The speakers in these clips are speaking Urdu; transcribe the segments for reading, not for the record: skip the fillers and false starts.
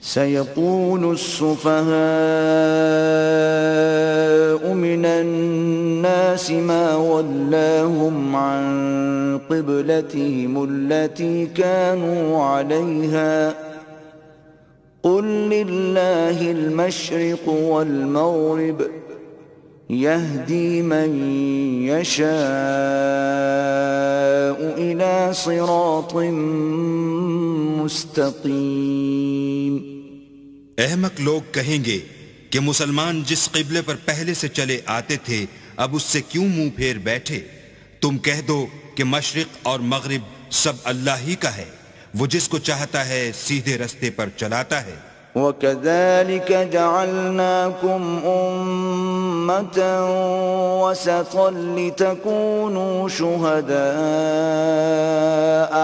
سيقول السفهاء من الناس ما ولاهم عن قبلتهم التي كانوا عليها قل لله المشرق والمغرب يهدي من يشاء إلى صراط مستقيم۔ احمق لوگ کہیں گے کہ مسلمان جس قبلے پر پہلے سے چلے آتے تھے اب اس سے کیوں منہ پھیر بیٹھے؟ تم کہہ دو کہ مشرق اور مغرب سب اللہ ہی کا ہے، وہ جس کو چاہتا ہے سیدھے رستے پر چلاتا ہے۔ وَكَذَلِكَ جَعَلْنَاكُمْ أُمَّةً وَسَطًا لِتَكُونُوا شُهَدَاءَ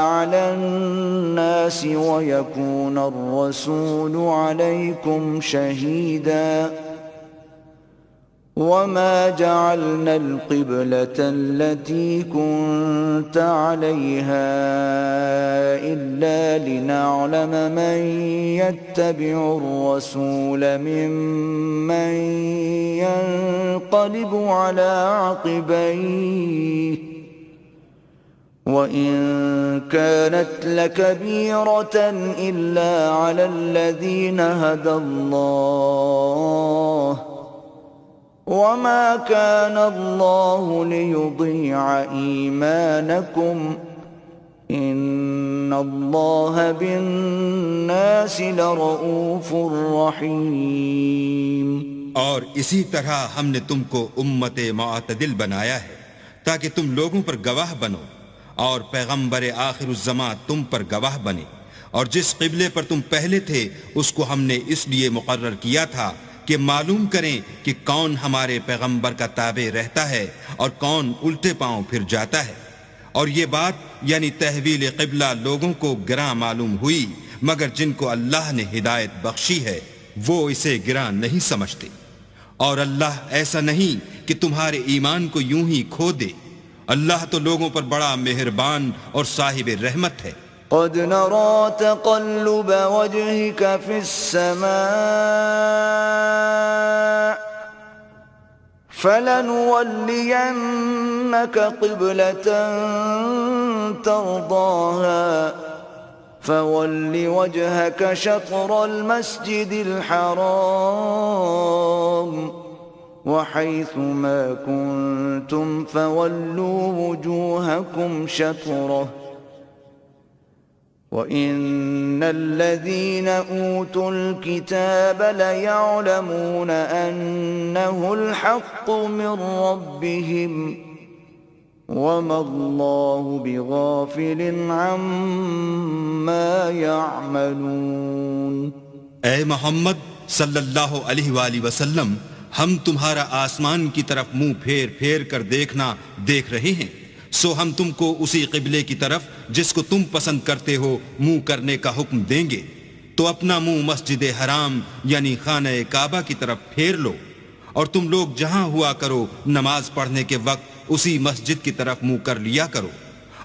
عَلَى النَّاسِ وَيَكُونَ الرَّسُولُ عَلَيْكُمْ شَهِيدًا وَمَا جَعَلْنَا الْقِبْلَةَ الَّتِي كُنْتَ عَلَيْهَا إِلَّا لِنَعْلَمَ مَنْ يَتَّبِعُ الرَّسُولَ مِمَّنْ يَنْقَلِبُ عَلَى عَقِبَيْهِ وَإِنْ كَانَتْ لَكَبِيرَةً إِلَّا عَلَى الَّذِينَ هَدَى اللَّهُ وَمَا كَانَ اللَّهُ لِيُضِيعَ إِيمَانَكُمْ إِنَّ اللَّهَ بِالنَّاسِ لَرَؤُوفٌ رَحِيمٌ۔ اور اسی طرح ہم نے تم کو امت معتدل بنایا ہے تاکہ تم لوگوں پر گواہ بنو اور پیغمبر آخر الزماں تم پر گواہ بنے، اور جس قبلے پر تم پہلے تھے اس کو ہم نے اس لیے مقرر کیا تھا کہ معلوم کریں کہ کون ہمارے پیغمبر کا تابع رہتا ہے اور کون الٹے پاؤں پھر جاتا ہے۔ اور یہ بات یعنی تحویل قبلہ لوگوں کو گراں معلوم ہوئی، مگر جن کو اللہ نے ہدایت بخشی ہے وہ اسے گراں نہیں سمجھتے۔ اور اللہ ایسا نہیں کہ تمہارے ایمان کو یوں ہی کھو دے، اللہ تو لوگوں پر بڑا مہربان اور صاحب رحمت ہے۔ قد نرى تقلب وجهك في السماء فلنولينك قبلة ترضاها فول وجهك شطر المسجد الحرام وحيث ما كنتم فولوا وجوهكم شطره وَإِنَّ الَّذِينَ أُوتُوا الْكِتَابَ لَيَعْلَمُونَ أَنَّهُ الْحَقُّ مِنْ رَبِّهِمْ وَمَا اللَّهُ بِغَافِلٍ عَمَّا يَعْمَلُونَ۔ اے محمد صلی اللہ علیہ وآلہ وسلم، ہم تمہارا آسمان کی طرف منہ پھیر پھیر کر دیکھنا دیکھ رہے ہیں، سو ہم تم کو اسی قبلے کی طرف جس کو تم پسند کرتے ہو منہ کرنے کا حکم دیں گے، تو اپنا منہ مسجد حرام یعنی خانہ کعبہ کی طرف پھیر لو، اور تم لوگ جہاں ہوا کرو نماز پڑھنے کے وقت اسی مسجد کی طرف منہ کر لیا کرو۔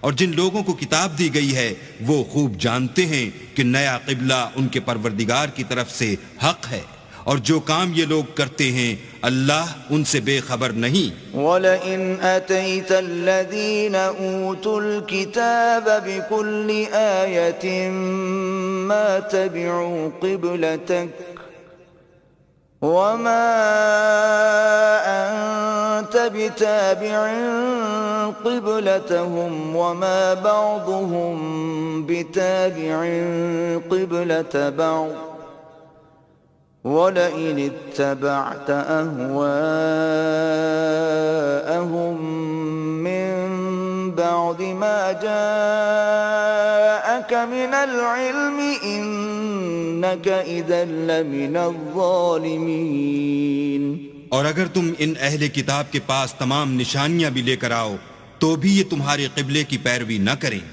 اور جن لوگوں کو کتاب دی گئی ہے وہ خوب جانتے ہیں کہ نیا قبلہ ان کے پروردگار کی طرف سے حق ہے، اور جو کام یہ لوگ کرتے ہیں اللہ ان سے بے خبر نہیں۔ وَلَئِنْ أَتَيْتَ الَّذِينَ أُوتُوا الْكِتَابَ بِكُلِّ آيَةٍ مَا تَبِعُوا قِبْلَتَكَ وَمَا أَنْتَ بِتَابِعٍ قِبْلَتَهُمْ وَمَا بَعْضُهُمْ بِتَابِعٍ قِبْلَةَ بَعْضٍ وَلَئِنِ اتَّبَعْتَ أَهْوَاءَهُمْ مِنْ بَعْدِ مَا جَاءَكَ مِنَ الْعِلْمِ إِنَّكَ إِذًا لَمِنَ الظَّالِمِينَ۔ اور اگر تم ان اہل کتاب کے پاس تمام نشانیاں بھی لے کر آؤ تو بھی یہ تمہارے قبلے کی پیروی نہ کریں،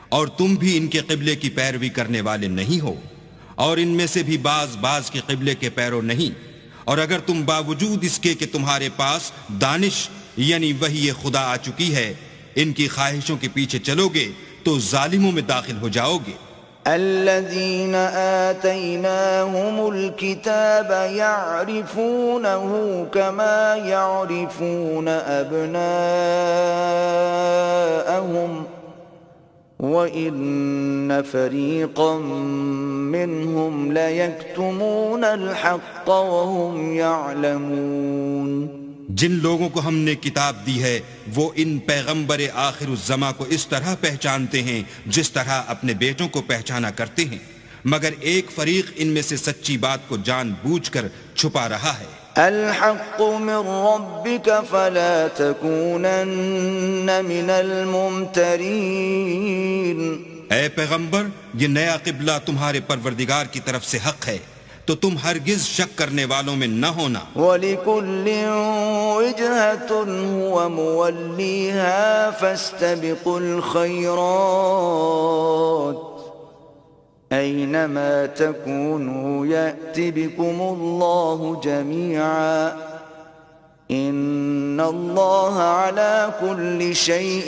اور تم بھی ان کے قبلے کی پیروی کرنے والے نہیں ہو، اور ان میں سے بھی بعض کے قبلے کے پیرو نہیں۔ اور اگر تم باوجود اس کے کہ تمہارے پاس دانش یعنی وحی خدا آ چکی ہے ان کی خواہشوں کے پیچھے چلو گے تو ظالموں میں داخل ہو جاؤ گے۔ الذين آتيناهم الكتاب يعرفونه كما يعرفون أبناءهم وإن فريقا منهم ليكتمون الحق وهم يعلمون. جن لوگوں کو ہم نے کتاب دی ہے وہ ان پیغمبر آخر الزماں کو اس طرح پہچانتے ہیں جس طرح اپنے بیٹوں کو پہچانا کرتے ہیں، مگر ایک فریق ان میں سے سچی بات کو جان بوجھ کر چھپا رہا ہے. الحق من ربك فلا تكونن من الممترين. اے پیغمبر، یہ نیا قبلہ تمہارے پروردگار کی طرف سے حق ہے، تو تم ہرگز شک کرنے والوں میں نہ ہونا. وَلِكُلٍّ وِجْهَةٌ هُوَ مُوَلِّيهَا فَاسْتَبِقُوا الْخَيْرَاتِ أَيْنَمَا تَكُونُوا يَأْتِ بِكُمُ اللَّهُ جَمِيعًا إِنَّ اللَّهَ عَلَى كُلِّ شَيْءٍ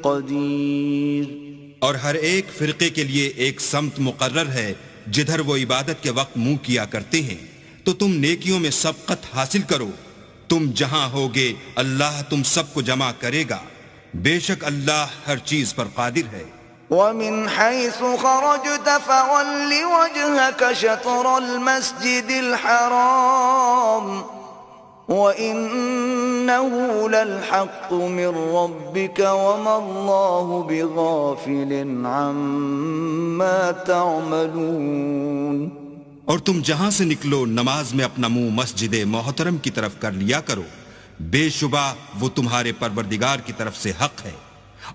قَدِيرٌ. اور ہر ایک فرقے کے لیے ایک سمت مقرر ہے جدھر وہ عبادت کے وقت منہ کیا کرتے ہیں، تو تم نیکیوں میں سبقت حاصل کرو. تم جہاں ہوگے اللہ تم سب کو جمع کرے گا، بے شک اللہ ہر چیز پر قادر ہے. وَمِنْ حَيْثُ خَرَجْتَ فَوَلِّ وَجْهَكَ شَطْرَ الْمَسْجِدِ الْحَرَامِ وَإِنَّهُ لَلْحَقُّ مِنْ رَبِّكَ وَمَا اللَّهُ بِغَافِلٍ عَمَّا تَعْمَلُونَ. اور تم جہاں سے نکلو نماز میں اپنا منہ مسجد محترم کی طرف کر لیا کرو، بے شبہ وہ تمہارے پروردگار کی طرف سے حق ہے،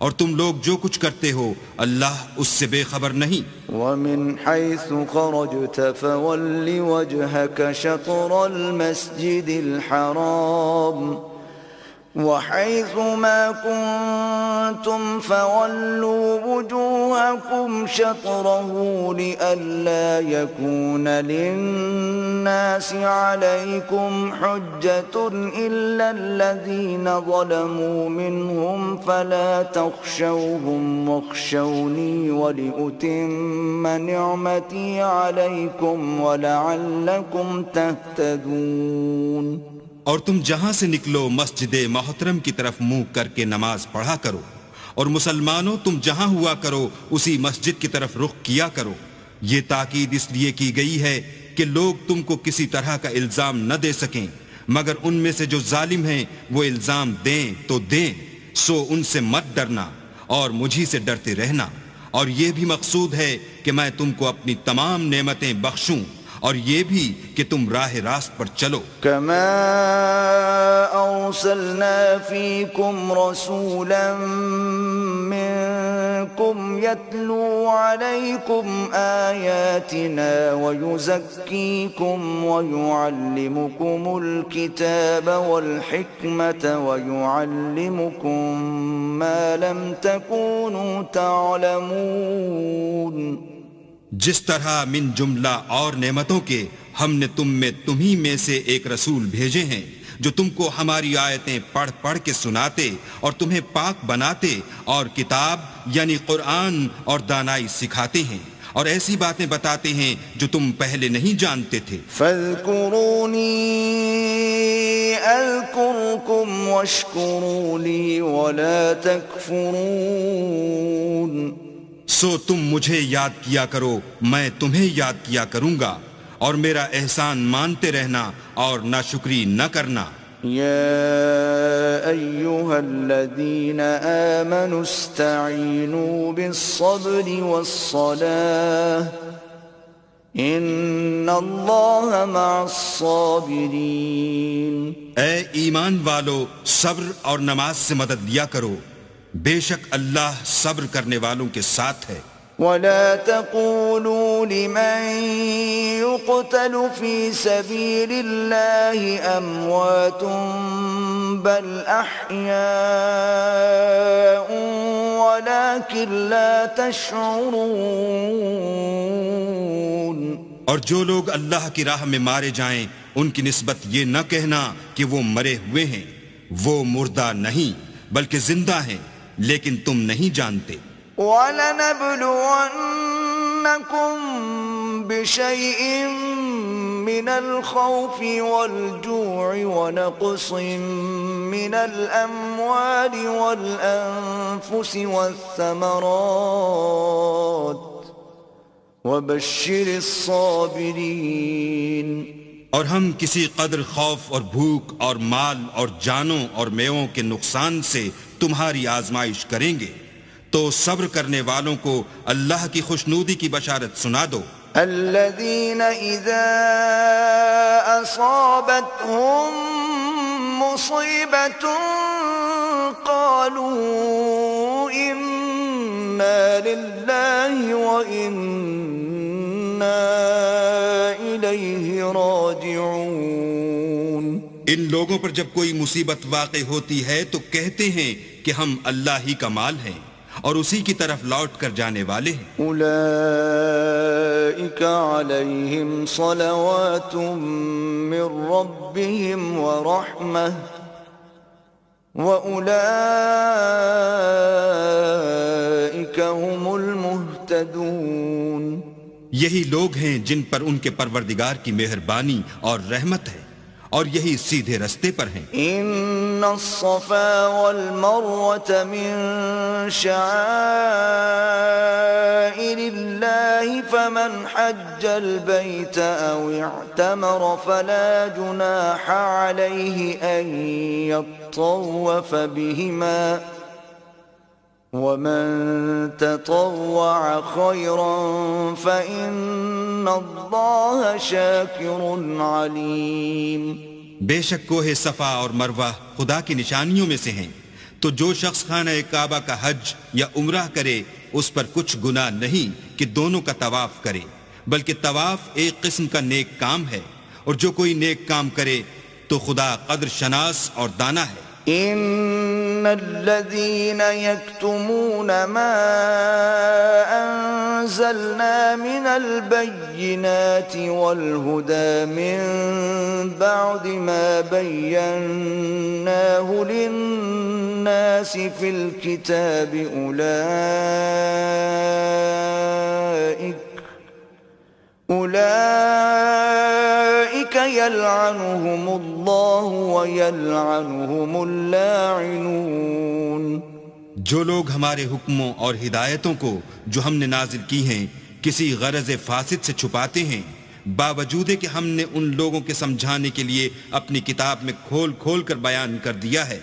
اور تم لوگ جو کچھ کرتے ہو اللہ اس سے بے خبر نہیں. وَمِنْ حَيْثُ خَرَجْتَ فَوَلِّ وَجْهَكَ شَطْرَ الْمَسْجِدِ الْحَرَامِ وَحَيْثُ مَا كُنْتُمْ فَوَلُّوا وُجُوهَكُمْ شَطْرَهُ لِئَلَّا يَكُونَ لِلنَّاسِ عَلَيْكُمْ حُجَّةٌ إِلَّا الَّذِينَ ظَلَمُوا مِنْهُمْ فَلَا تَخْشَوْهُمْ وَاخْشَوْنِي وَلِأُتِمَّ نِعْمَتِي عَلَيْكُمْ وَلَعَلَّكُمْ تَهْتَدُونَ. اور تم جہاں سے نکلو مسجد محترم کی طرف منہ کر کے نماز پڑھا کرو، اور مسلمانوں تم جہاں ہوا کرو اسی مسجد کی طرف رخ کیا کرو. یہ تاکید اس لیے کی گئی ہے کہ لوگ تم کو کسی طرح کا الزام نہ دے سکیں، مگر ان میں سے جو ظالم ہیں وہ الزام دیں تو دیں، سو ان سے مت ڈرنا اور مجھی سے ڈرتے رہنا. اور یہ بھی مقصود ہے کہ میں تم کو اپنی تمام نعمتیں بخشوں، اور یہ بھی کہ تم راہ راست پر چلو. كما أرسلنا فيكم رسولا منكم يتلو عليكم آياتنا ويزكيكم ويعلمكم الكتاب والحكمة ويعلمكم ما لم تكونوا تعلمون. جس طرح من جملہ اور نعمتوں کے ہم نے تمہیں میں سے ایک رسول بھیجے ہیں جو تم کو ہماری آیتیں پڑھ پڑھ کے سناتے اور تمہیں پاک بناتے اور کتاب یعنی قرآن اور دانائی سکھاتے ہیں اور ایسی باتیں بتاتے ہیں جو تم پہلے نہیں جانتے تھے. فاذکرونی اذکرکم واشکروا لی ولا تکفرون. سو تم مجھے یاد کیا کرو، میں تمہیں یاد کیا کروں گا، اور میرا احسان مانتے رہنا اور ناشکری نہ کرنا. يا أيها الذين آمنوا استعينوا بالصبر والصلاة إن الله مع الصابرين. اے ایمان والو، صبر اور نماز سے مدد لیا کرو، بے شک اللہ صبر کرنے والوں کے ساتھ ہے. ولا تقولوا لمن يقتل في سبيل الله أموات بل أحياء ولكن لا تشعرون. اور جو لوگ اللہ کی راہ میں مارے جائیں ان کی نسبت یہ نہ کہنا کہ وہ مرے ہوئے ہیں، وہ مردہ نہیں بلکہ زندہ ہیں، لیکن تم نہیں جانتے. وَلَنَبْلُوَنَّكُم بشيء من الخوف والجوع ونقص من الأموال والأنفس والثمرات وبشر الصابرين۔ اور ہم کسی قدر خوف اور بھوک اور مال اور جانوں اور میووں کے نقصان سے تمہاری آزمائش کریں گے، تو صبر کرنے والوں کو اللہ کی خوشنودی کی بشارت سنا دو۔ الذين إذا أصابتهم مصيبة قالوا إنا لله وإنا إليه راجعون۔ ان لوگوں پر جب کوئی مصیبت واقع ہوتی ہے تو کہتے ہیں کہ ہم اللہ ہی کا مال ہیں اور اسی کی طرف لوٹ کر جانے والے ہیں۔ اولئک علیہم صلوات من ربهم ورحمہ واولئک هم المہتدون۔ یہی لوگ ہیں جن پر ان کے پروردگار کی مہربانی اور رحمت ہے اور یہی سیدھے رستے پر ہیں۔ ان الصفا والمروة من شعائر الله فمن حج البيت او اعتمر فلا جناح عليه ان يطوف بهما ومن تطوع خيرا فإن الله شاكر عليم۔ بے شک کوہ صفا اور مروہ خدا کی نشانیوں میں سے ہیں، تو جو شخص خانہ کعبہ کا حج یا عمرہ کرے اس پر کچھ گناہ نہیں کہ دونوں کا طواف کرے، بلکہ طواف ایک قسم کا نیک کام ہے، اور جو کوئی نیک کام کرے تو خدا قدر شناس اور دانا ہے۔ ان الذين يكتمون ما انزلنا من البينات والهدى من بعد ما بيناه للناس في الكتاب أولئك يلعنهم الله ويلعنهم اللاعنون۔ جو لوگ ہمارے حکموں اور ہدایتوں کو جو ہم نے نازل کی ہیں کسی غرض فاسد سے چھپاتے ہیں، باوجود کہ ہم نے ان لوگوں کے سمجھانے کے لیے اپنی کتاب میں کھول کھول کر بیان کر دیا ہے،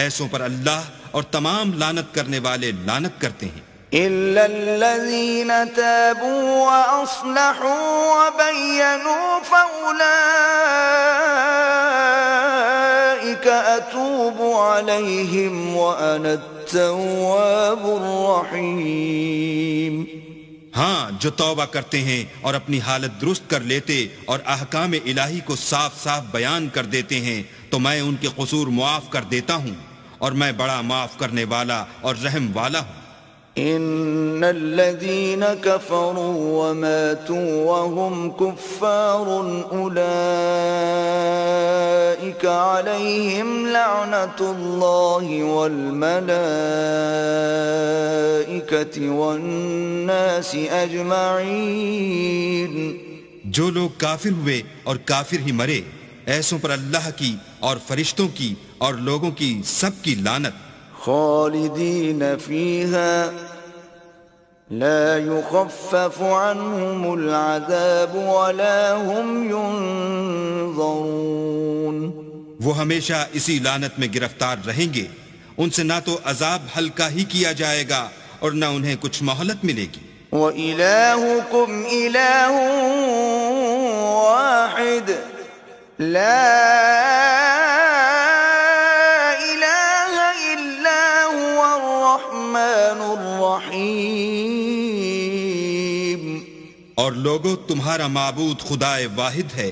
ایسوں پر اللہ اور تمام لعنت کرنے والے لعنت کرتے ہیں۔ إلا الذين تابوا وأصلحوا وبينوا فأولئك أتوب عليهم وأنا التواب الرحيم۔ ہاں، جو توبہ کرتے ہیں اور اپنی حالت درست کر لیتے اور احکام الہی کو صاف صاف بیان کر دیتے ہیں تو میں ان کے قصور معاف کر دیتا ہوں، اور میں بڑا معاف کرنے والا اور رحم والا ہوں۔ ان الذين كفروا وماتوا وهم كفار اولئك عليهم لعنة الله والملائكة والناس اجمعين۔ جو لوگ کافر ہوئے اور کافر ہی مرے، ایسوں پر اللہ کی اور فرشتوں کی اور لوگوں کی سب کی لعنت۔ خالدین فیہا لا يخفف عنهم العذاب ولا هم ينظرون۔ وہ ہمیشہ اسی لعنت میں گرفتار رہیں گے، ان سے نہ تو عذاب ہلکا ہی کیا جائے گا اور نہ انہیں کچھ مہلت ملے گی۔ وَإِلَٰهُكُمْ إِلَٰهٌ وَاحِدٌ لَا اور لوگو، تمہارا معبود خدائے واحد ہے،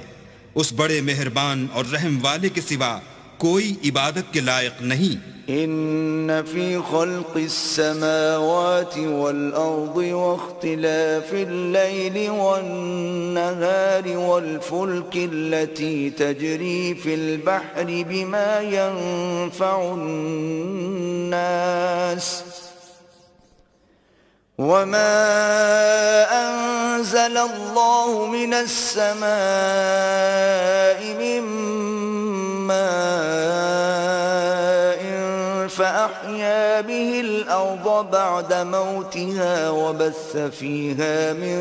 اس بڑے مہربان اور رحم والے کے سوا کوئی عبادت کے لائق نہیں۔ ان فی خلق السماوات والارض واختلاف اللیل والنہار والفلک التي تجری فی البحر بما ينفع الناس وما أنزل الله من السماء من ماء فأحيا به الأرض بعد موتها وبث فيها من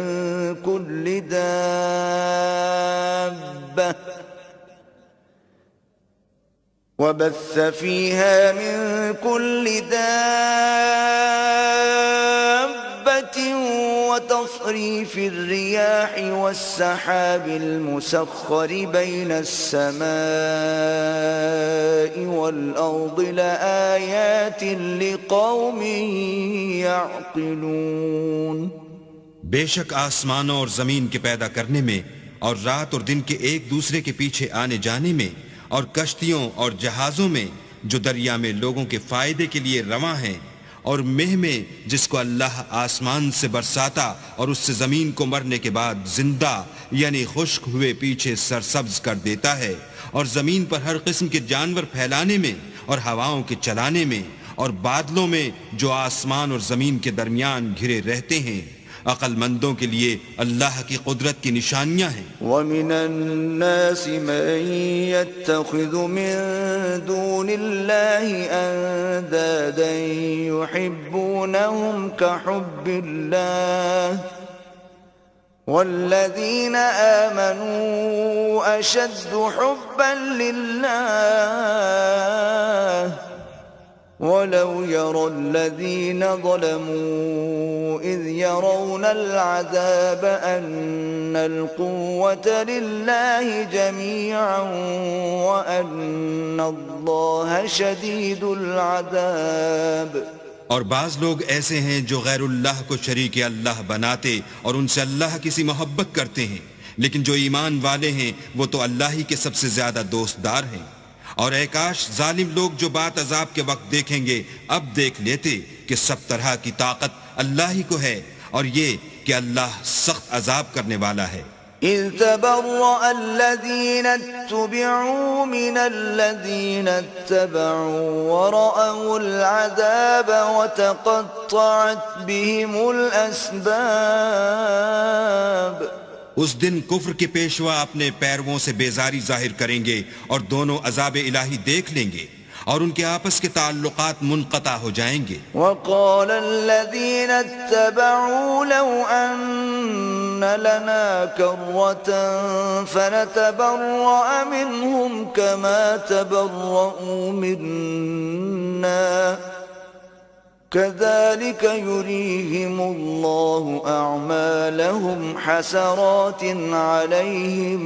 كل دابة وتصريف الرياح والسحاب المسخر بين السماء والأرض لآيات لقوم يعقلون. بے شک آسمانوں اور زمین کے پیدا کرنے میں اور رات اور دن کے ایک دوسرے کے پیچھے آنے جانے میں اور کشتیوں اور جہازوں میں جو دریا میں لوگوں کے فائدے کے لیے رواں ہیں اور مہ میں جس کو اللہ آسمان سے برساتا اور اس سے زمین کو مرنے کے بعد زندہ یعنی خشک ہوئے پیچھے سرسبز کر دیتا ہے اور زمین پر ہر قسم کے جانور پھیلانے میں اور ہواؤں کے چلانے میں اور بادلوں میں جو آسمان اور زمین کے درمیان گھرے رہتے ہیں، عقل مندوں کے لیے اللہ کی قدرت کی نشانیاں ہیں. وَمِنَ النَّاسِ مَن يَتَّخِذُ مِن دُونِ اللَّهِ أَندَادًا يُحِبُّونَهُمْ كَحُبِّ اللَّهِ وَالَّذِينَ آمَنُوا أَشَدُّ حُبًّا لِلَّهِ وَلَوْ يَرَى الَّذِينَ ظَلَمُوا إِذْ يَرَوْنَ الْعَذَابَ أَنَّ الْقُوَّةَ لِلَّهِ جَمِيعًا وَأَنَّ اللَّهَ شَدِيدُ الْعَذَابِ. اور بعض لوگ ایسے ہیں جو غیر اللہ کو شریک اللہ بناتے اور ان سے اللہ کسی محبت کرتے ہیں، لیکن جو ایمان والے ہیں وہ تو اللہ ہی کے سب سے زیادہ دوستدار ہیں. اور اے کاش ظالم لوگ جو بات عذاب کے وقت دیکھیں گے اب دیکھ لیتے کہ سب طرح کی طاقت اللہ ہی کو ہے اور یہ کہ اللہ سخت عذاب کرنے والا ہے. إِذْ تَبَرَّأَ الَّذِينَ اتُّبِعُوا مِنَ الَّذِينَ اتَّبَعُوا وَرَأَوُا الْعَذَابَ وَتَقَطَّعَتْ بِهِمُ الْأَسْبَابُ. اس دن کفر کے پیشوا اپنے پیرووں سے بیزاری ظاہر کریں گے اور دونوں عذاب الہی دیکھ لیں گے اور ان کے آپس کے تعلقات منقطع ہو جائیں گے. وَقَالَ الَّذِينَ اتَّبَعُوا لَوْ أَنَّ لَنَا كَرَّةً فَنَتَبَرَّأَ مِنْهُمْ كَمَا تَبَرَّؤُوا مِنَّا كَذَلِكَ يُرِيهِمُ اللَّهُ أَعْمَالَهُمْ حَسَرَاتٍ عَلَيْهِمْ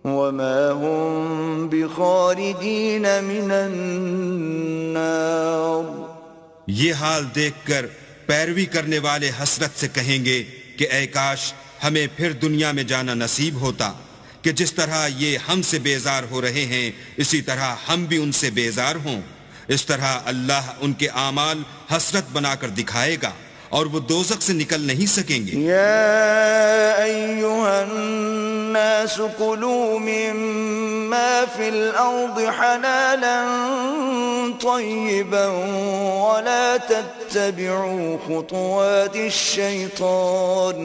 وَمَا هُمْ بِخَارِجِينَ مِنَ النَّارِ. یہ حال دیکھ کر پیروی کرنے والے حسرت سے کہیں گے کہ اے کاش ہمیں پھر دنیا میں جانا نصیب ہوتا کہ جس طرح یہ ہم سے بیزار ہو رہے ہیں اسی طرح ہم بھی ان سے بیزار ہوں. اس طرح اللہ ان کے اعمال حسرت بنا کر دکھائے گا اور وہ دوزخ سے نکل نہیں سکیں گے. یا ایھا الناس کلوا مما فی الارض حلالا طیبا ولا تتبعوا خطوات الشیطان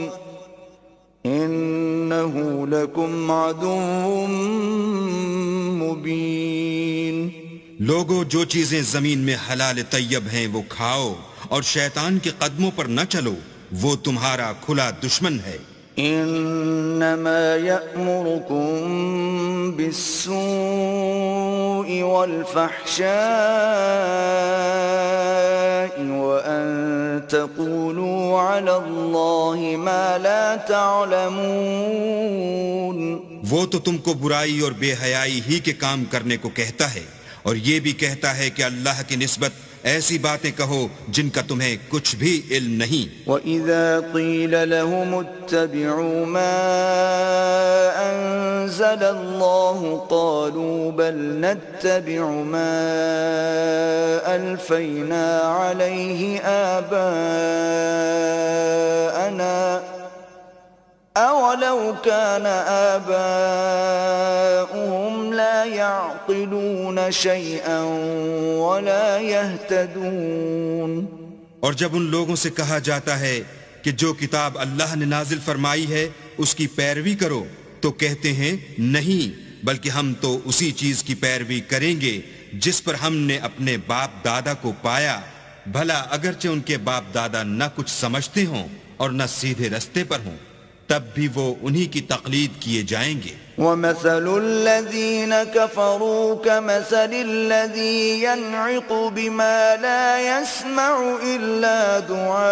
انه لکم عدو مبین. لوگو جو چیزیں زمین میں حلال طیب ہیں وہ کھاؤ اور شیطان کے قدموں پر نہ چلو، وہ تمہارا کھلا دشمن ہے. انما یأمرکم بالسوء والفحشاء وان تقولوا علی اللہ ما لا تعلمون. وہ تو تم کو برائی اور بے حیائی ہی کے کام کرنے کو کہتا ہے اور یہ بھی کہتا ہے کہ اللہ کی نسبت ایسی باتیں کہو جن کا تمہیں کچھ بھی علم نہیں. وَإِذَا قِيلَ لَهُمُ اتَّبِعُوا مَا أَنزَلَ اللَّهُ قَالُوا بَلْ نَتَّبِعُ مَا أَلْفَيْنَا عَلَيْهِ آبَاءَنَا أَوَلَوْ كَانَ آبَاؤُهُمْ لَا يَعْقِلُونَ شَيْئًا وَلَا يَهْتَدُونَ. اور جب ان لوگوں سے کہا جاتا ہے کہ جو کتاب اللہ نے نازل فرمائی ہے اس کی پیروی کرو تو کہتے ہیں نہیں، بلکہ ہم تو اسی چیز کی پیروی کریں گے جس پر ہم نے اپنے باپ دادا کو پایا، بھلا اگرچہ ان کے باپ دادا نہ کچھ سمجھتے ہوں اور نہ سیدھے رستے پر ہوں، تب بھی وہ انہی کی تقلید کیے جائیں گے۔ وَمَثَلُ الَّذِينَ كَفَرُوا كَمَثَلِ الَّذِي يَنْعِقُ بِمَا لَا يَسْمَعُ إِلَّا دُعَاءً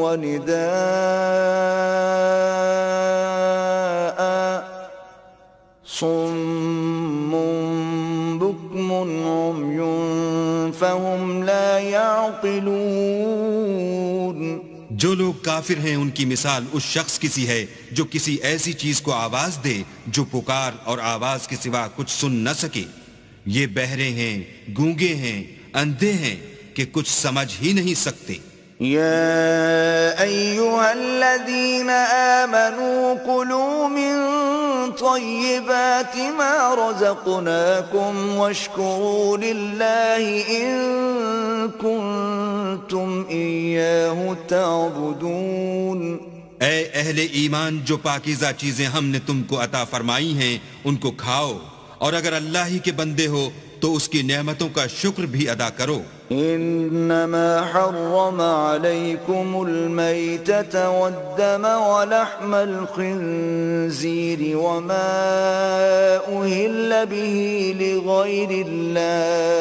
وَنِدَاءً صُمٌّ بُكْمٌ عُمْيٌ فَهُمْ لَا يَعْقِلُونَ۔ جو لوگ کافر ہیں ان کی مثال اس شخص کی سی ہے جو کسی ایسی چیز کو آواز دے جو پکار اور آواز کے سوا کچھ سن نہ سکے۔ یہ بہرے ہیں، گونگے ہیں، اندھے ہیں کہ کچھ سمجھ ہی نہیں سکتے۔ يا أيها الذين آمنوا كلوا من طيبات ما رزقناكم واشكروا لله إن كنتم إياه تعبدون۔ اے اہل ایمان، جو پاکیزہ چیزیں ہم نے تم کو عطا فرمائی ہیں ان کو کھاؤ، اور اگر اللہ ہی کے بندے ہو تو اس کی نعمتوں کا شکر بھی ادا کرو۔ انما حرم عليكم الميتة والدم ولحم الخنزير وما أهل به لغير الله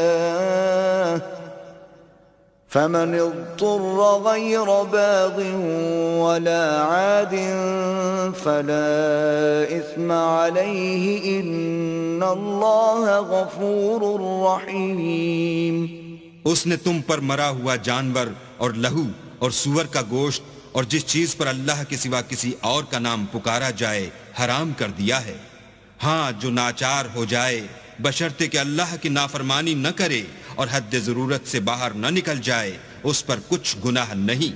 فمن اضطر غير باغ ولا عاد فلا إثم عليه إن الله غفور رحيم۔ اس نے تم پر مرا ہوا جانور اور لہو اور سور کا گوشت اور جس چیز پر اللہ کے سوا کسی اور کا نام پکارا جائے حرام کر دیا ہے۔ ہاں، جو ناچار ہو جائے بشرطے کہ اللہ کی نافرمانی نہ کرے اور حد ضرورت سے باہر نہ نکل جائے، اس پر کچھ گناہ نہیں۔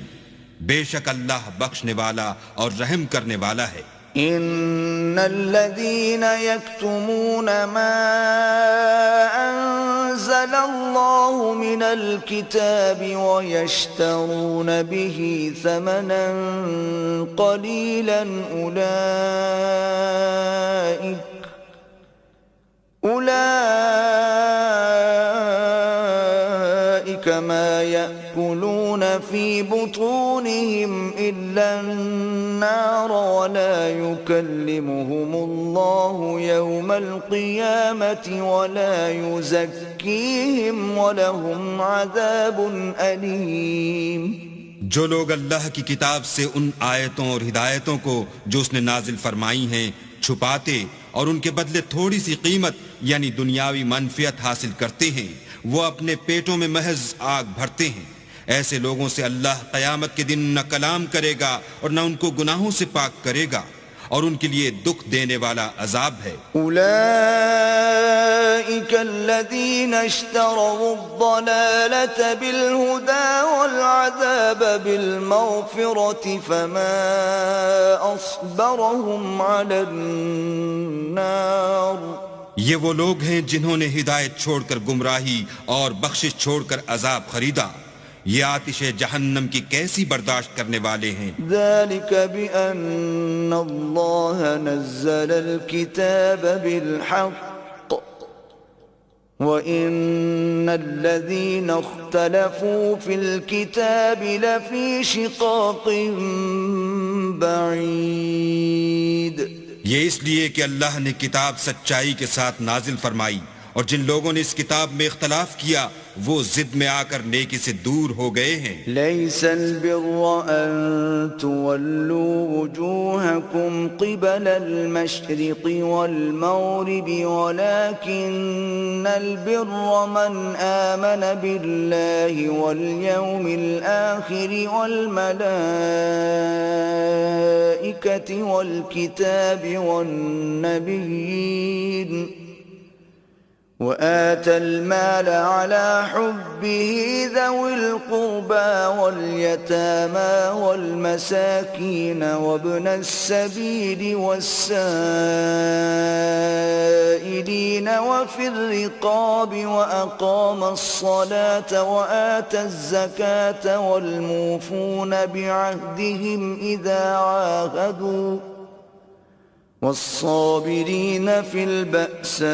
بے شک اللہ بخشنے والا اور رحم کرنے والا ہے۔ ان الذين يكتمون ما انزل الله من الكتاب ويشترون به ثمنا قليلا اولئك ما يأكلون في بطونهم الا النار ولا يكلمهم الله يوم القيامة ولا يزكيهم ولهم عذاب أليم۔ جو لوگ اللہ کی کتاب سے ان آیتوں اور ہدایتوں کو جو اس نے نازل فرمائی ہیں چھپاتے اور ان کے بدلے تھوڑی سی قیمت یعنی دنیاوی منفعت حاصل کرتے ہیں، وہ اپنے پیٹوں میں محض آگ بھرتے ہیں۔ ایسے لوگوں سے اللہ قیامت کے دن نہ کلام کرے گا اور نہ ان کو گناہوں سے پاک کرے گا، اور ان کے لیے دکھ دینے والا عذاب ہے۔ اولئک الذین اشتروا الضلالة بالہدى والعذاب بالمغفرة فما اصبرهم علی النار۔ یہ وہ لوگ ہیں جنہوں نے ہدایت چھوڑ کر گمراہی اور بخشش چھوڑ کر عذاب خریدا، یہ آتش جہنم کی کیسی برداشت کرنے والے ہیں۔ ذلك بأن الله نزل الكتاب بالحق وإن الذين اختلفوا في الكتاب لفي شقاق بعيد۔ یہ اس لیے کہ اللہ نے کتاب سچائی کے ساتھ نازل فرمائی، اور جن لوگوں نے اس کتاب میں اختلاف کیا وہ ضد میں آ کر نیکی سے دور ہو گئے ہیں۔ ليس البر أن تولوا وجوهكم قبل المشرق والمغرب ولكن البر من آمن بالله واليوم الآخر والملائكة والكتاب والنبيين وآتى المال على حبه ذوي القربى واليتامى والمساكين وابن السبيل والسائلين وفي الرقاب وأقام الصلاة وآتى الزكاة والموفون بعهدهم إذا عاهدوا والصابرين في البأساء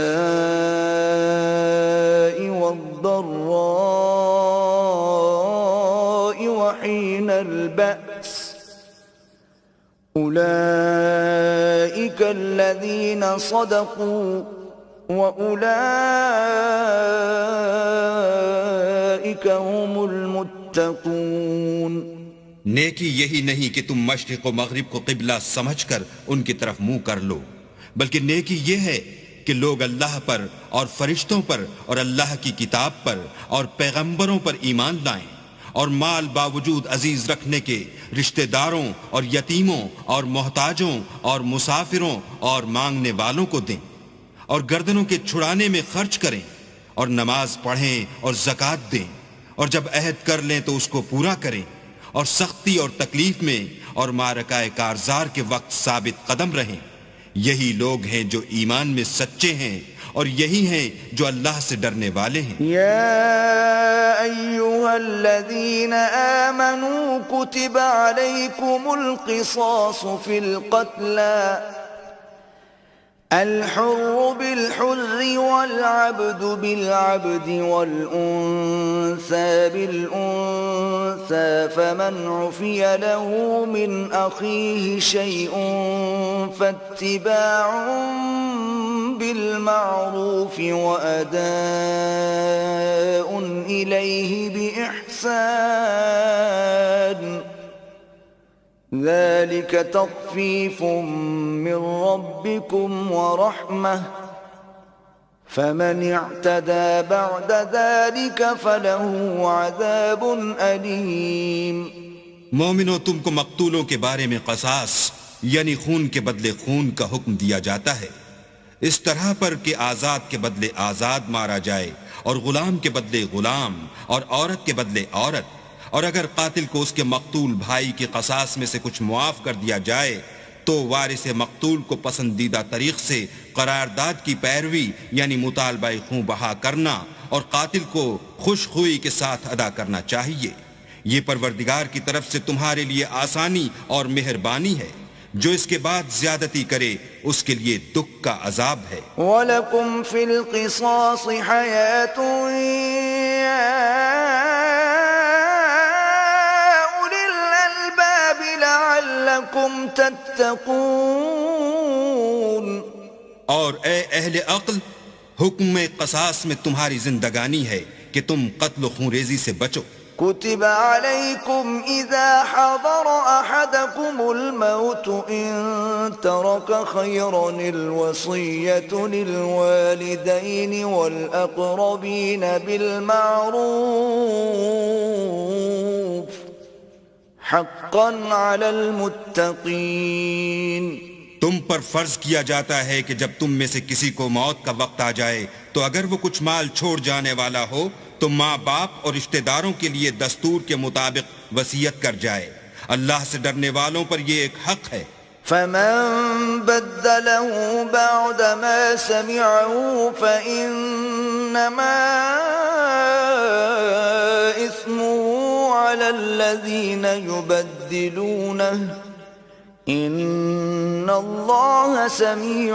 والضراء وحين البأس أولئك الذين صدقوا وأولئك هم المتقون. نیکی یہی نہیں کہ تم مشرق و مغرب کو قبلہ سمجھ کر ان کی طرف منہ کر لو، بلکہ نیکی یہ ہے کہ لوگ اللہ پر اور فرشتوں پر اور اللہ کی کتاب پر اور پیغمبروں پر ایمان لائیں، اور مال باوجود عزیز رکھنے کے رشتہ داروں اور یتیموں اور محتاجوں اور مسافروں اور مانگنے والوں کو دیں، اور گردنوں کے چھڑانے میں خرچ کریں، اور نماز پڑھیں اور زکوٰۃ دیں، اور جب عہد کر لیں تو اس کو پورا کریں، اور سختی اور تکلیف میں اور معرکہ کارزار کے وقت ثابت قدم رہیں. یہی لوگ ہیں جو ایمان میں سچے ہیں، اور یہی ہیں جو اللہ سے ڈرنے والے ہیں. یا ایھا الذین آمنوا کتب علیکم القصاص فی القتلى الحر بالحر والعبد بالعبد والأنثى بالأنثى فمن عفي له من أخيه شيء فاتباع بالمعروف وأداء إليه بإحسان ذلك تخفيف من ربكم ورحمة فمن اعتدى بعد ذلك فله عذاب أليم. مومنو، تم کو مقتولوں کے بارے میں قصاص یعنی خون کے بدلے خون کا حکم دیا جاتا ہے، اس طرح پر کہ آزاد کے بدلے آزاد مارا جائے، اور غلام کے بدلے غلام، اور عورت کے بدلے عورت. اور اگر قاتل کو اس کے مقتول بھائی کے قصاص میں سے کچھ معاف کر دیا جائے تو وارث مقتول کو پسندیدہ طریق سے قرارداد کی پیروی یعنی مطالبہ خوں بہا کرنا اور قاتل کو خوش خوئی کے ساتھ ادا کرنا چاہیے. یہ پروردگار کی طرف سے تمہارے لیے آسانی اور مہربانی ہے. جو اس کے بعد زیادتی کرے اس کے لیے دکھ کا عذاب ہے. وَلَكُمْ فِي الْقِصَاصِ حَيَاةٌ لعلكم تتقون. اور اے اہل عقل، حکم قصاص میں تمہاری زندگانی ہے کہ تم قتل و خونریزی سے بچو. كتب عليكم إذا حضر أحدكم الموت إن ترك خيرا الوصية للوالدين والأقربين بالمعروف حقا على المتقين. تم پر فرض کیا جاتا ہے کہ جب تم میں سے کسی کو موت کا وقت آ جائے تو اگر وہ کچھ مال چھوڑ جانے والا ہو تو ماں باپ اور رشتہ داروں کے لیے دستور کے مطابق وصیت کر جائے. اللہ سے ڈرنے والوں پر یہ ایک حق ہے. فمن بدله بعد ما سمعه فإنما إثمه على الذين يبدلونه ان اللہ سمیع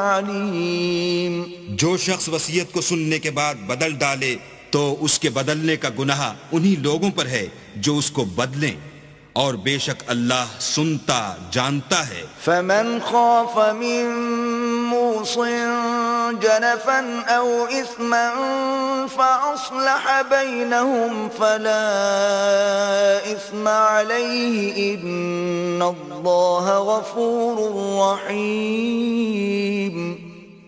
علیم. جو شخص وصیت کو سننے کے بعد بدل ڈالے تو اس کے بدلنے کا گناہ انہی لوگوں پر ہے جو اس کو بدلیں، اور بے شک اللہ سنتا جانتا ہے. فمن خاف من موص جنفا او اثما فاصلح بینہم فلا اثم علیہ ان اللہ غفور رحیم.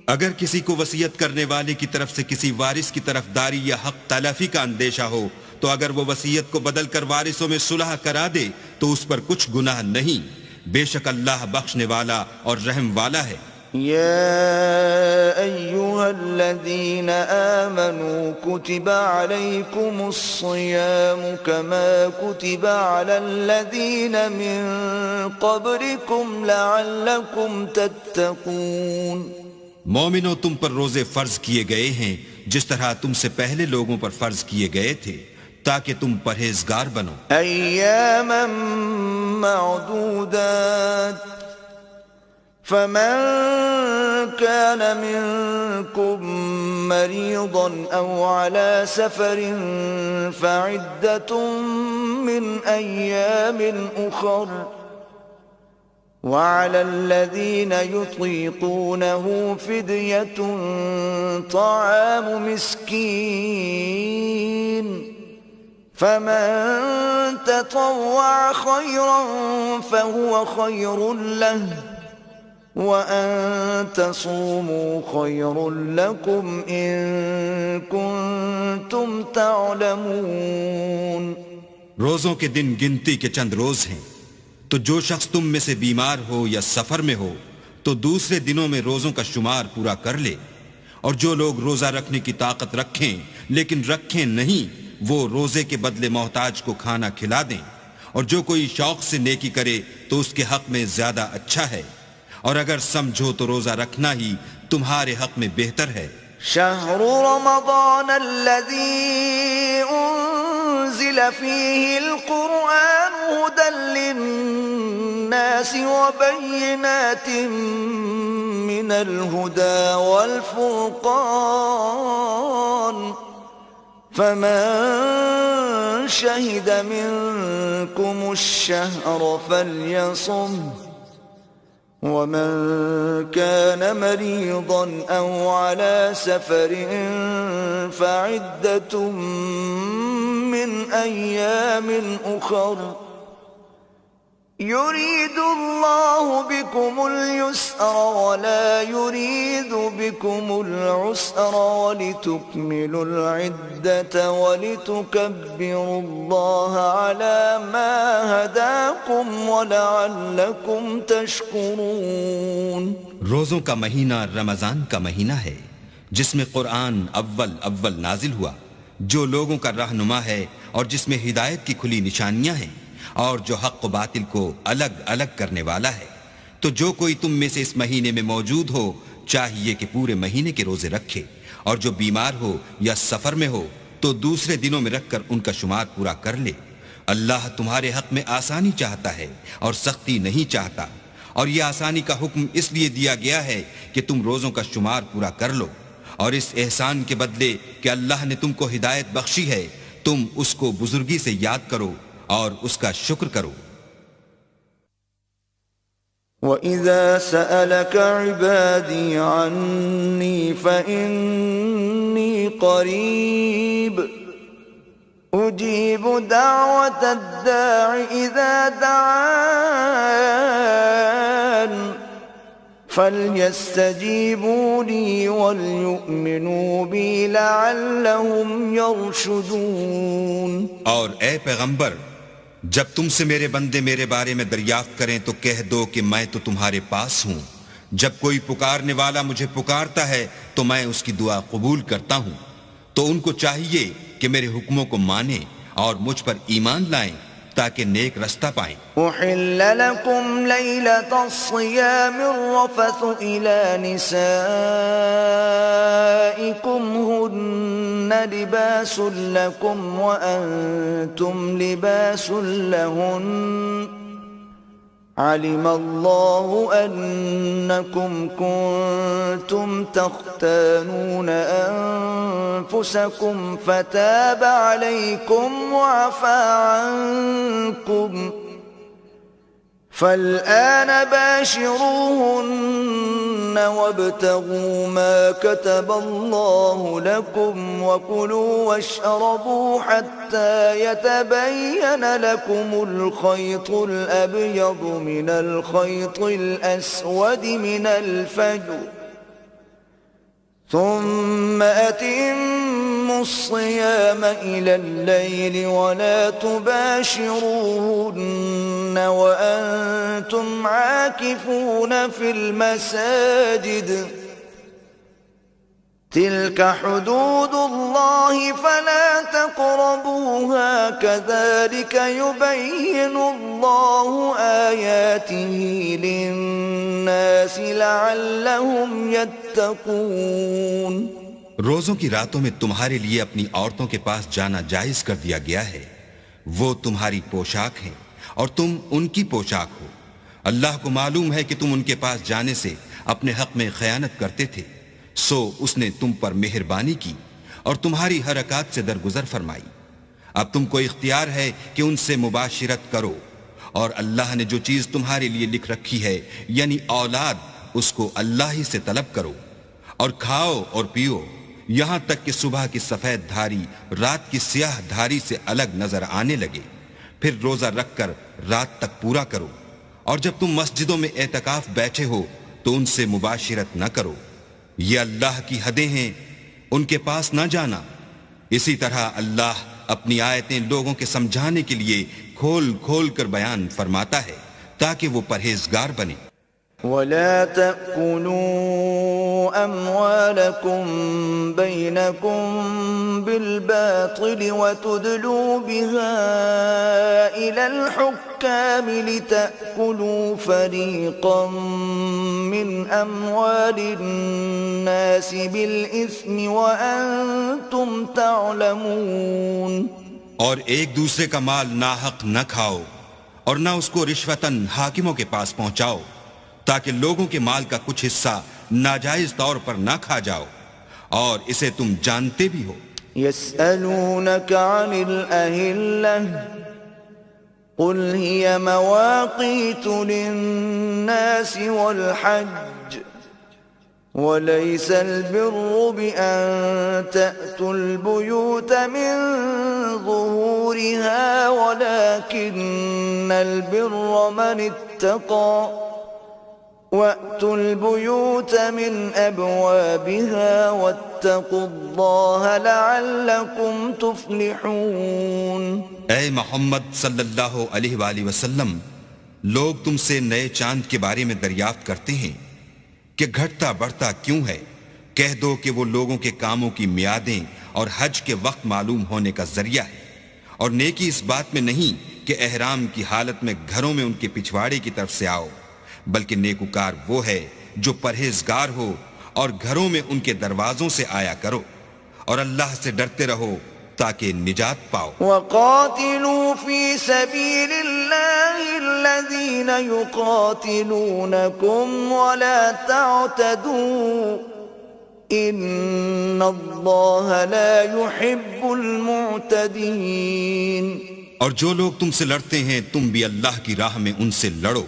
اگر کسی کو وصیت کرنے والے کی طرف سے کسی وارث کی طرف داری یا حق تلافی کا اندیشہ ہو تو اگر وہ وصیت کو بدل کر وارثوں میں صلح کرا دے تو اس پر کچھ گناہ نہیں. بے شک اللہ بخشنے والا اور رحم والا ہے. يا أيها الذين آمنوا كتب عليكم الصيام كما كتب على الذين من قبلكم لعلكم تتقون. مومنو، تم پر روزے فرض کیے گئے ہیں جس طرح تم سے پہلے لوگوں پر فرض کیے گئے تھے تاکہ تم پرہیزگار بنو. أياما معدودات فمن كان منكم مريضا أو على سفر فعدة من أيام أخر وعلى الذين يطيقونه فدية طعام مسكين فمن تطوع خيرا فهو خير له وَأَن تَصُومُوا خَيْرٌ لَكُمْ إِن كُنتُمْ تَعْلَمُونَ. روزوں کے دن گنتی کے چند روز ہیں، تو جو شخص تم میں سے بیمار ہو یا سفر میں ہو تو دوسرے دنوں میں روزوں کا شمار پورا کر لے، اور جو لوگ روزہ رکھنے کی طاقت رکھیں لیکن رکھیں نہیں وہ روزے کے بدلے محتاج کو کھانا کھلا دیں، اور جو کوئی شوق سے نیکی کرے تو اس کے حق میں زیادہ اچھا ہے، اور اگر سمجھو تو روزہ رکھنا ہی تمہارے حق میں بہتر ہے. شہر رمضان الذي انزل فيه القرآن هدى للناس وبينات من الهدى والفرقان فمن شهد منكم الشهر فليصمه ومن كان مريضا أو على سفر فعدة من أيام أخر يريد الله بكم اليسر ولا يريد بكم العسر ولتكملوا العدة ولتكبروا الله على ما هداكم ولعلكم تشكرون. روزوں کا مہینہ رمضان کا مہینہ ہے جس میں قرآن اول نازل ہوا، جو لوگوں کا رہنما ہے اور جس میں ہدایت کی کھلی نشانیاں ہیں اور جو حق و باطل کو الگ الگ کرنے والا ہے. تو جو کوئی تم میں سے اس مہینے میں موجود ہو چاہیے کہ پورے مہینے کے روزے رکھے، اور جو بیمار ہو یا سفر میں ہو تو دوسرے دنوں میں رکھ کر ان کا شمار پورا کر لے. اللہ تمہارے حق میں آسانی چاہتا ہے اور سختی نہیں چاہتا، اور یہ آسانی کا حکم اس لیے دیا گیا ہے کہ تم روزوں کا شمار پورا کر لو، اور اس احسان کے بدلے کہ اللہ نے تم کو ہدایت بخشی ہے تم اس کو بزرگی سے یاد کرو اور اس کا شکر کرو. وَإِذَا سَأَلَكَ عِبَادِي عَنِّي فَإِنِّي قَرِيبٌ أُجِيبُ دَعْوَةَ الدَّاعِ إِذَا دَعَانِ فَلْيَسْتَجِيبُوا لِي وَلْيُؤْمِنُوا بِي لَعَلَّهُمْ يَرْشُدُونَ. اور اے پیغمبر، جب تم سے میرے بندے میرے بارے میں دریافت کریں تو کہہ دو کہ میں تو تمہارے پاس ہوں. جب کوئی پکارنے والا مجھے پکارتا ہے تو میں اس کی دعا قبول کرتا ہوں. تو ان کو چاہیے کہ میرے حکموں کو مانیں اور مجھ پر ایمان لائیں تاکہ نیک رستہ پائیں. احل لکم لیلۃ الصیام الرفث الی نسائکم ہن لباس لکم وانتم لباس لہن علم اللہ انکم کنتم تختانون انفسکم فتاب علیکم وعفا عنکم فالآن باشروهن وابتغوا ما كتب الله لكم وكلوا واشربوا حتى يتبين لكم الخيط الأبيض من الخيط الأسود من الفجر ثم أتموا الصيام إلى الليل ولا تباشروهن وأنتم عاكفون في المساجد تلك حدود الله فلا تقربوها كذلك يبين الله آياته للناس لعلهم يتقون۔ روزوں کی راتوں میں تمہارے لیے اپنی عورتوں کے پاس جانا جائز کر دیا گیا ہے، وہ تمہاری پوشاک ہیں اور تم ان کی پوشاک ہو۔ اللہ کو معلوم ہے کہ تم ان کے پاس جانے سے اپنے حق میں خیانت کرتے تھے، سو اس نے تم پر مہربانی کی اور تمہاری حرکات سے درگزر فرمائی۔ اب تم کو اختیار ہے کہ ان سے مباشرت کرو، اور اللہ نے جو چیز تمہارے لیے لکھ رکھی ہے یعنی اولاد، اس کو اللہ ہی سے طلب کرو، اور کھاؤ اور پیو یہاں تک کہ صبح کی سفید دھاری رات کی سیاہ دھاری سے الگ نظر آنے لگے، پھر روزہ رکھ کر رات تک پورا کرو، اور جب تم مسجدوں میں اعتکاف بیٹھے ہو تو ان سے مباشرت نہ کرو، یہ اللہ کی حدیں ہیں، ان کے پاس نہ جانا۔ اسی طرح اللہ اپنی آیتیں لوگوں کے سمجھانے کے لیے کھول کھول کر بیان فرماتا ہے تاکہ وہ پرہیزگار بنے۔ ولا تأكلوا أموالكم بينكم بالباطل وتدلوا بها إلى الحكام لتأكلوا فريقا من أموال الناس بالإثم وأنتم تعلمون۔ اور ایک دوسرے کا مال ناحق نہ کھاؤ اور نہ اس کو رشوتاً حاکموں کے پاس پہنچاؤ، تاکہ لوگوں کے مال کا کچھ حصہ ناجائز طور پر نہ کھا جاؤ، اور اسے تم جانتے بھی ہو۔ يسألونك عن الأهلة قل هي مواقيت للناس والحج وليس البر بأن تأتوا البيوت من ظهورها ولكن البر من اتقى وَأْتُوا الْبُيُوتَ مِنْ أَبْوَابِهَا وَاتَّقُوا اللَّهَ لَعَلَّكُمْ تُفْلِحُونَ۔ اے محمد صلی اللہ علیہ وآلہ وسلم، لوگ تم سے نئے چاند کے بارے میں دریافت کرتے ہیں کہ گھٹتا بڑھتا کیوں ہے، کہہ دو کہ وہ لوگوں کے کاموں کی میعادیں اور حج کے وقت معلوم ہونے کا ذریعہ ہے، اور نیکی اس بات میں نہیں کہ احرام کی حالت میں گھروں میں ان کے پچھواڑے کی طرف سے آؤ، بلکہ نیکوکار وہ ہے جو پرہیزگار ہو اور گھروں میں ان کے دروازوں سے آیا کرو، اور اللہ سے ڈرتے رہو تاکہ نجات پاؤ۔ وَقَاتِلُوا فِي سَبِيلِ اللَّهِ الَّذِينَ يُقَاتِلُونَكُمْ وَلَا تَعْتَدُوا إِنَّ اللَّهَ لَا يُحِبُّ الْمُعْتَدِينَ۔ اور جو لوگ تم سے لڑتے ہیں تم بھی اللہ کی راہ میں ان سے لڑو،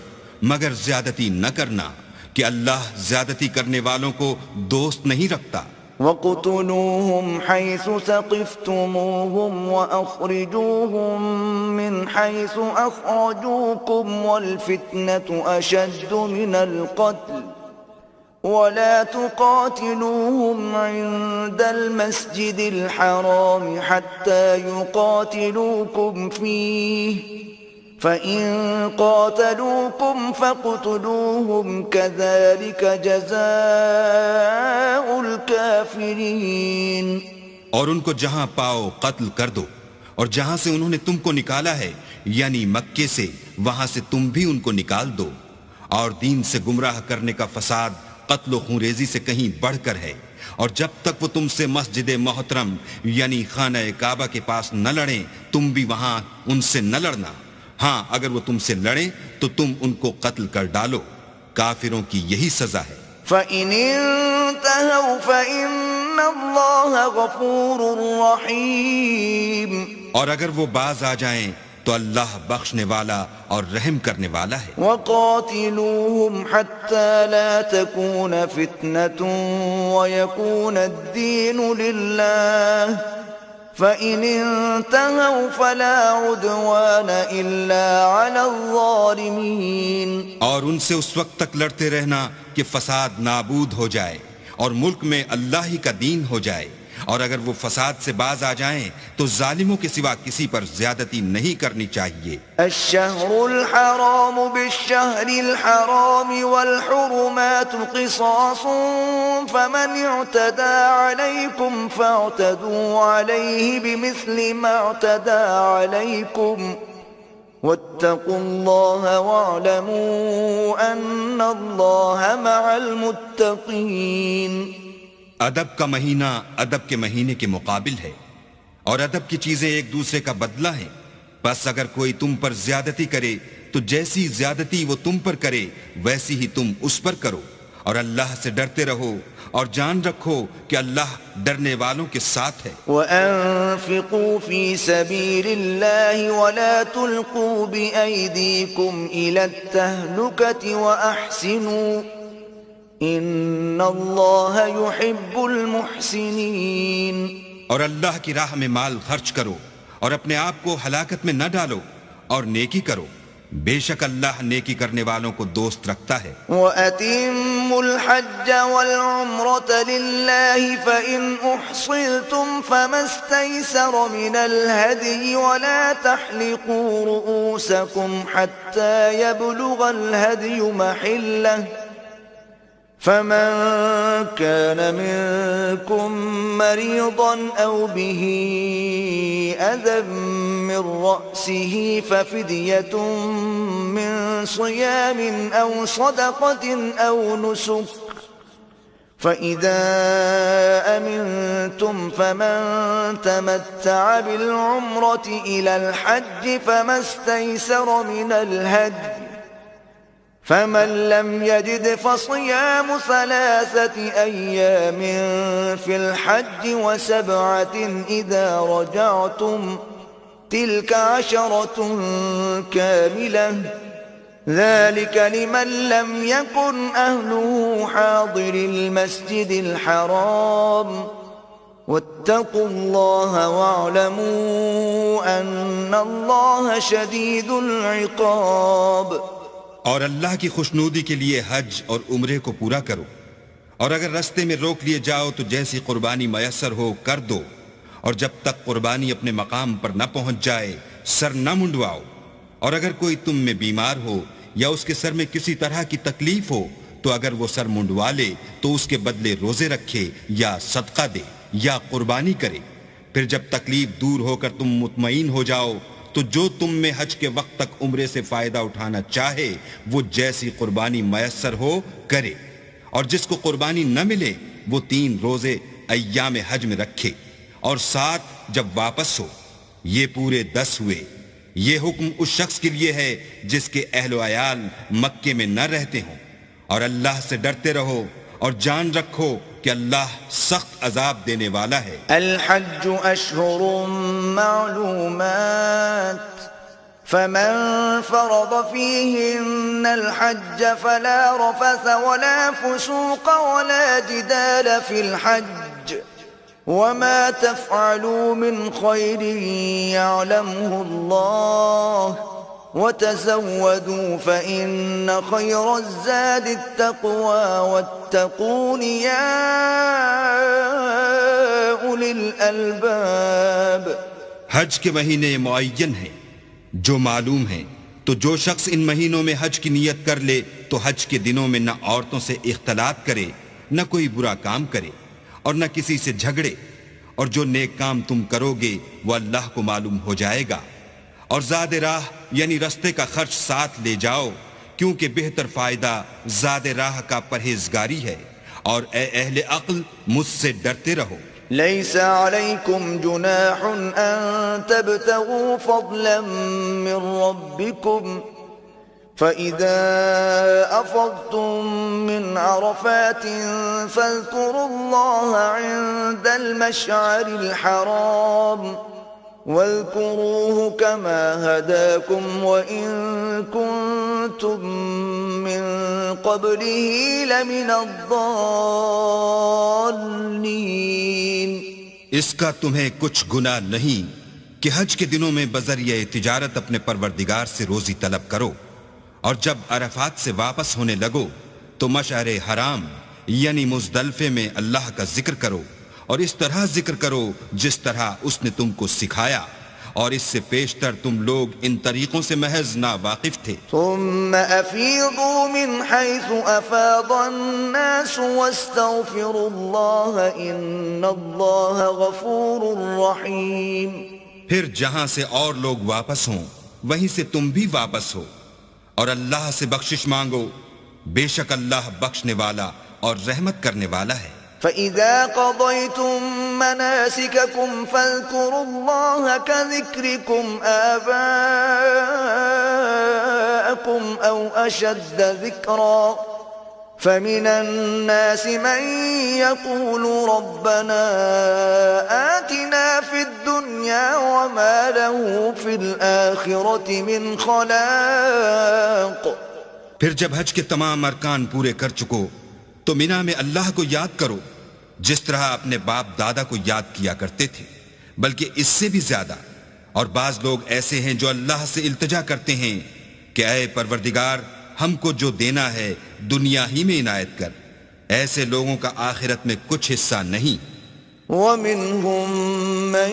مگر زیادتی نہ کرنا کہ اللہ زیادتی کرنے والوں کو دوست نہیں رکھتا۔ وَاقْتُلُوهُمْ حَيْثُ ثَقِفْتُمُوهُمْ وَأَخْرِجُوهُمْ مِنْ حَيْثُ أَخْرَجُوكُمْ وَالْفِتْنَةُ أَشَدُّ مِنَ الْقَتْلِ وَلَا تُقَاتِلُوهُمْ عِنْدَ الْمَسْجِدِ الْحَرَامِ حَتَّى يُقَاتِلُوكُمْ فِيهِ فَإِن قَاتَلُوكُمْ فَاقْتُلُوهُمْ كَذَلِكَ جَزَاءُ الْكَافِرِينَ۔ اور ان کو جہاں پاؤ قتل کر دو، اور جہاں سے انہوں نے تم کو نکالا ہے یعنی مکے سے، وہاں سے تم بھی ان کو نکال دو، اور دین سے گمراہ کرنے کا فساد قتل و خونریزی سے کہیں بڑھ کر ہے، اور جب تک وہ تم سے مسجد محترم یعنی خانہ کعبہ کے پاس نہ لڑیں تم بھی وہاں ان سے نہ لڑنا، ہاں اگر وہ تم سے لڑیں تو تم ان کو قتل کر ڈالو، کافروں کی یہی سزا ہے۔ فَإِنِ انْتَهَوْا فَإِنَّ اللَّهَ غَفُورٌ رَحِيمٌ۔ اور اگر وہ باز آ جائیں تو اللہ بخشنے والا اور رحم کرنے والا ہے۔ وَقَاتِلُوهُمْ حَتَّى لَا تَكُونَ فِتْنَةٌ وَيَكُونَ الدِّينُ لِلَّهِ فَإِنِ انْتَهَوْا فَلَا عُدْوَانَ إِلَّا عَلَى الظَّالِمِينَ۔ اور ان سے اس وقت تک لڑتے رہنا کہ فساد نابود ہو جائے اور ملک میں اللہ ہی کا دین ہو جائے، اور اگر وہ فساد سے باز آ جائیں تو ظالموں کے سوا کسی پر زیادتی نہیں کرنی چاہیے۔ الشهر الحرام بالشهر الحرام والحرمات قصاص فمن اعتدى عليكم فاعتدوا عليه بمثل ما اعتدى عليكم واتقوا الله واعلموا أن الله مع المتقين۔ ادب کا مہینہ ادب کے مہینے کے مقابل ہے، اور ادب کی چیزیں ایک دوسرے کا بدلہ ہیں، بس اگر کوئی تم پر زیادتی کرے تو جیسی زیادتی وہ تم پر کرے ویسی ہی تم اس پر کرو، اور اللہ سے ڈرتے رہو اور جان رکھو کہ اللہ ڈرنے والوں کے ساتھ ہے۔ وَأَنفِقُوا فِي سَبِيلِ اللَّهِ وَلَا تُلْقُوا بِأَيْدِيكُمْ إِلَى التَّهْلُكَةِ وَأَحْسِنُوا ان اللہ یحب المحسنین۔ اور اللہ کی راہ میں مال خرچ کرو اور اپنے آپ کو ہلاکت میں نہ ڈالو اور نیکی کرو، بے شک اللہ نیکی کرنے والوں کو دوست رکھتا ہے۔ وَأَتِمُّوا الْحَجَّ وَالْعُمْرَةَ لِلَّهِ فَإِنْ أُحْصِرْتُمْ فَمَا اسْتَيْسَرَ مِنَ الْهَدْيِ وَلَا تَحْلِقُوا رُؤُوسَكُمْ حَتَّى يَبْلُغَ الْهَدْيُ مَحِلَّهُ فمن كان منكم مريضا أو به أذى من رأسه ففدية من صيام أو صدقة أو نسك فإذا أمنتم فمن تمتع بالعمرة إلى الحج فما استيسر من الهدي فمن لم يجد فصيام 3 أيام في الحج و7 إذا رجعتم تلك 10 كاملة ذلك لمن لم يكن أهله حاضر المسجد الحرام واتقوا الله واعلموا أن الله شديد العقاب۔ اور اللہ کی خوشنودی کے لیے حج اور عمرے کو پورا کرو، اور اگر رستے میں روک لیے جاؤ تو جیسی قربانی میسر ہو کر دو، اور جب تک قربانی اپنے مقام پر نہ پہنچ جائے سر نہ منڈواؤ، اور اگر کوئی تم میں بیمار ہو یا اس کے سر میں کسی طرح کی تکلیف ہو تو اگر وہ سر منڈوا لے تو اس کے بدلے روزے رکھے یا صدقہ دے یا قربانی کرے، پھر جب تکلیف دور ہو کر تم مطمئن ہو جاؤ تو جو تم میں حج کے وقت تک عمرے سے فائدہ اٹھانا چاہے وہ جیسی قربانی میسر ہو کرے، اور جس کو قربانی نہ ملے وہ 3 روزے ایام حج میں رکھے، اور 7 جب واپس ہو، یہ پورے 10 ہوئے۔ یہ حکم اس شخص کے لیے ہے جس کے اہل و عیال مکے میں نہ رہتے ہوں، اور اللہ سے ڈرتے رہو اور جان رکھو کہ اللہ سخت عذاب دینے والا ہے۔ الحج اشہر معلومات فمن فرض فيهن الحج فلا رفث ولا فسوق ولا جدال في الحج وما تفعلوا من خير يعلمه الله وتزودوا فإن خير الزاد التقوى واتقون يا أولي الألباب۔ حج کے مہینے معین ہیں جو معلوم ہیں، تو جو شخص ان مہینوں میں حج کی نیت کر لے تو حج کے دنوں میں نہ عورتوں سے اختلاط کرے، نہ کوئی برا کام کرے، اور نہ کسی سے جھگڑے، اور جو نیک کام تم کرو گے وہ اللہ کو معلوم ہو جائے گا، اور زاد راہ یعنی رستے کا خرچ ساتھ لے جاؤ، کیونکہ بہتر فائدہ زاد راہ کا پرہیزگاری ہے، اور اے اہل عقل مجھ سے ڈرتے رہو۔ ليس عليكم جناح أن تبتغوا فضلا من ربكم فإذا أفضتم من عرفات فاذكروا الله عند المشعر الحرام واذكروه كما هداكم وإن كنتم من قبله لمن الضالين۔ اس کا تمہیں کچھ گناہ نہیں کہ حج کے دنوں میں بذریعہ تجارت اپنے پروردگار سے روزی طلب کرو، اور جب عرفات سے واپس ہونے لگو تو مشعر حرام یعنی مزدلفے میں اللہ کا ذکر کرو، اور اس طرح ذکر کرو جس طرح اس نے تم کو سکھایا، اور اس سے پیشتر تم لوگ ان طریقوں سے محض نا واقف تھے۔ ثم افیضوا من حیث افاض الناس واستغفروا اللہ ان اللہ غفور رحیم۔ پھر جہاں سے اور لوگ واپس ہوں وہیں سے تم بھی واپس ہو، اور اللہ سے بخشش مانگو، بے شک اللہ بخشنے والا اور رحمت کرنے والا ہے۔ فَإِذَا قَضَيْتُم مَّنَاسِكَكُمْ فَاذْكُرُوا اللَّهَ كَذِكْرِكُمْ آبَاءَكُمْ أَوْ أَشَدَّ ذِكْرًا فَمِنَ النَّاسِ مَن يَقُولُ رَبَّنَا آتِنَا فِي الدُّنْيَا وَمَا لَهُ فِي الْآخِرَةِ مِنْ خَلَاقٍ۔ پھر جب حج کے تمام ارکان پورے کر چکو تو مینا میں اللہ کو یاد کرو جس طرح اپنے باپ دادا کو یاد کیا کرتے تھے، بلکہ اس سے بھی زیادہ۔ اور بعض لوگ ایسے ہیں جو اللہ سے التجا کرتے ہیں کہ اے پروردگار ہم کو جو دینا ہے دنیا ہی میں عنایت کر، ایسے لوگوں کا آخرت میں کچھ حصہ نہیں۔ وَمِنْهُمْ مَنْ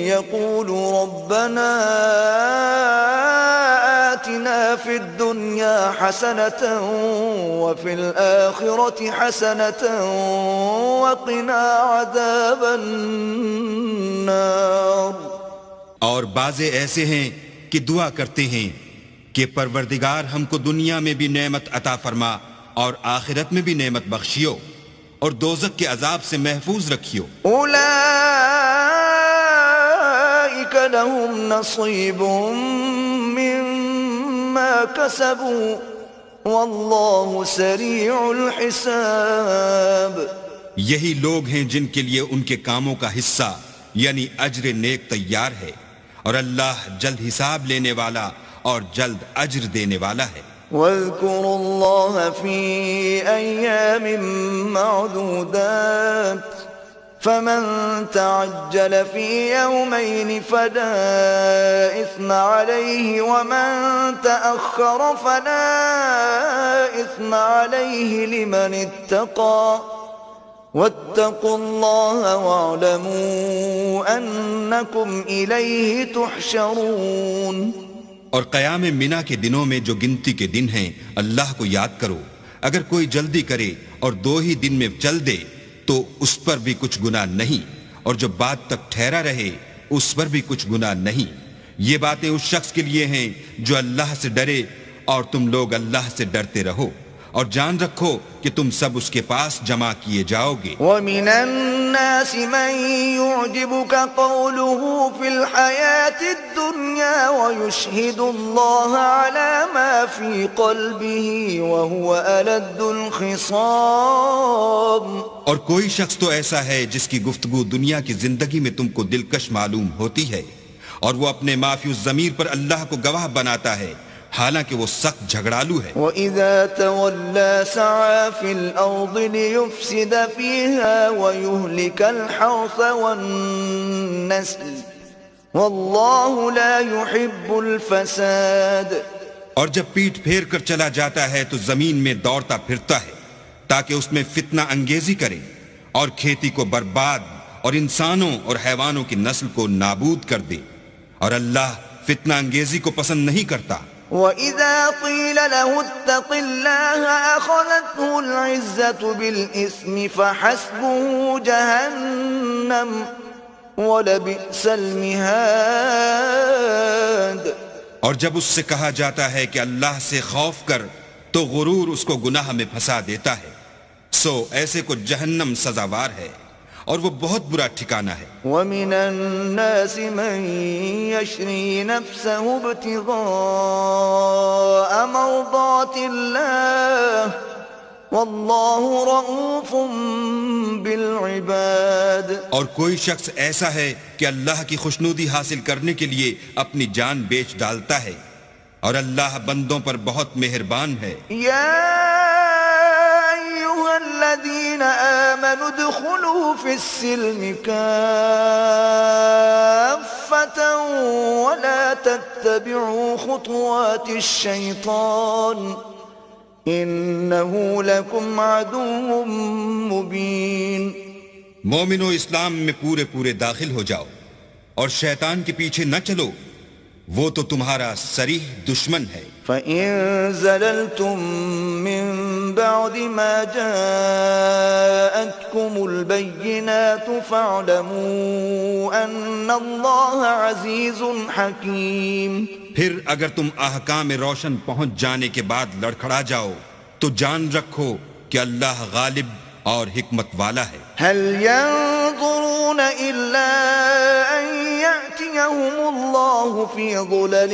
يَقُولُ رَبَّنَا آتِنَا فِي الدُّنْيَا حَسَنَةً وَفِي الْآخِرَةِ حَسَنَةً وَقِنَا عَذَابَ النَّارِ۔ اور بعضے ایسے ہیں کہ دعا کرتے ہیں کہ پروردگار ہم کو دنیا میں بھی نعمت عطا فرما اور آخرت میں بھی نعمت بخشیو اور دوزخ کے عذاب سے محفوظ رکھیو۔ اولئک لهم نصیب مما کسبوا واللہ سریع الحساب۔ یہی لوگ ہیں جن کے لیے ان کے کاموں کا حصہ یعنی اجر نیک تیار ہے، اور اللہ جلد حساب لینے والا اور جلد اجر دینے والا ہے۔ واذكروا الله في أيام معدودات فمن تعجل في يومين فلا إثم عليه ومن تأخر فلا إثم عليه لمن اتقى واتقوا الله واعلموا أنكم إليه تحشرون۔ اور قیام منا کے دنوں میں جو گنتی کے دن ہیں اللہ کو یاد کرو، اگر کوئی جلدی کرے اور 2 ہی دن میں چل دے تو اس پر بھی کچھ گناہ نہیں، اور جو بات تک ٹھہرا رہے اس پر بھی کچھ گناہ نہیں۔ یہ باتیں اس شخص کے لیے ہیں جو اللہ سے ڈرے، اور تم لوگ اللہ سے ڈرتے رہو اور جان رکھو کہ تم سب اس کے پاس جمع کیے جاؤ گے۔ وَمِنَ النَّاسِ مَن يُعْجِبُكَ قَوْلُهُ فِي الْحَيَاةِ الدُّنْيَا وَيُشْهِدُ اللَّهَ عَلَى مَا فِي قَلْبِهِ وَهُوَ أَلَدُّ الْخِصَامِ۔ اور کوئی شخص تو ایسا ہے جس کی گفتگو دنیا کی زندگی میں تم کو دلکش معلوم ہوتی ہے، اور وہ اپنے معافی الضمیر پر اللہ کو گواہ بناتا ہے حالانکہ وہ سخت جھگڑالو ہے۔ وَإِذَا تَوَلَّى سَعَى فِي الْأَرْضِ لِيُفْسِدَ فِيهَا وَيُهْلِكَ الْحَرْثَ وَالنَّسْلَ وَاللَّهُ لَا يُحِبُّ الْفَسَادَ۔ اور جب پیٹھ پھیر کر چلا جاتا ہے تو زمین میں دوڑتا پھرتا ہے تاکہ اس میں فتنہ انگیزی کرے اور کھیتی کو برباد اور انسانوں اور حیوانوں کی نسل کو نابود کر دے، اور اللہ فتنہ انگیزی کو پسند نہیں کرتا۔ وَإِذَا قِيلَ لَهُ اتَّقِ اللَّهَ أَخَذَتْهُ الْعِزَّةُ بِالْإِثْمِ فَحَسْبُهُ جَهَنَّمُ وَلَبِئْسَ الْمِهَادُ۔ اور جب اس سے کہا جاتا ہے کہ اللہ سے خوف کر تو غرور اس کو گناہ میں پھنسا دیتا ہے، سو ایسے کو جہنم سزاوار ہے اور وہ بہت برا ٹھکانہ ہے۔ وَمِنَ النَّاسِ مَن يَشْرِي نَفْسَهُ ابْتِغَاءَ مَرْضَاتِ اللَّهِ وَاللَّهُ رَءُوفٌ بِالْعِبَادِ۔ اور کوئی شخص ایسا ہے کہ اللہ کی خوشنودی حاصل کرنے کے لیے اپنی جان بیچ ڈالتا ہے، اور اللہ بندوں پر بہت مہربان ہے۔ الذين آمنوا ادخلوا في السلم كافة ولا تتبعوا خطوات الشيطان إنه لكم عدو مبين۔ مومنو اسلام میں پورے پورے داخل ہو جاؤ اور شیطان کے پیچھے نہ چلو، وہ تو تمہارا صریح دشمن ہے۔ فَإِن زَلَلْتُم مِّن بَعْدِ مَا جَاءَتْكُمُ الْبَيِّنَاتُ فَاعْلَمُوا أَنَّ اللَّهَ عَزِيزٌ حَكِيمٌ۔ پھر اگر تم احکام روشن پہنچ جانے کے بعد لڑکھڑا جاؤ تو جان رکھو کہ اللہ غالب اور حکمت والا ہے۔ هل ينظرون إلا أن يأتيهم الله في ظلل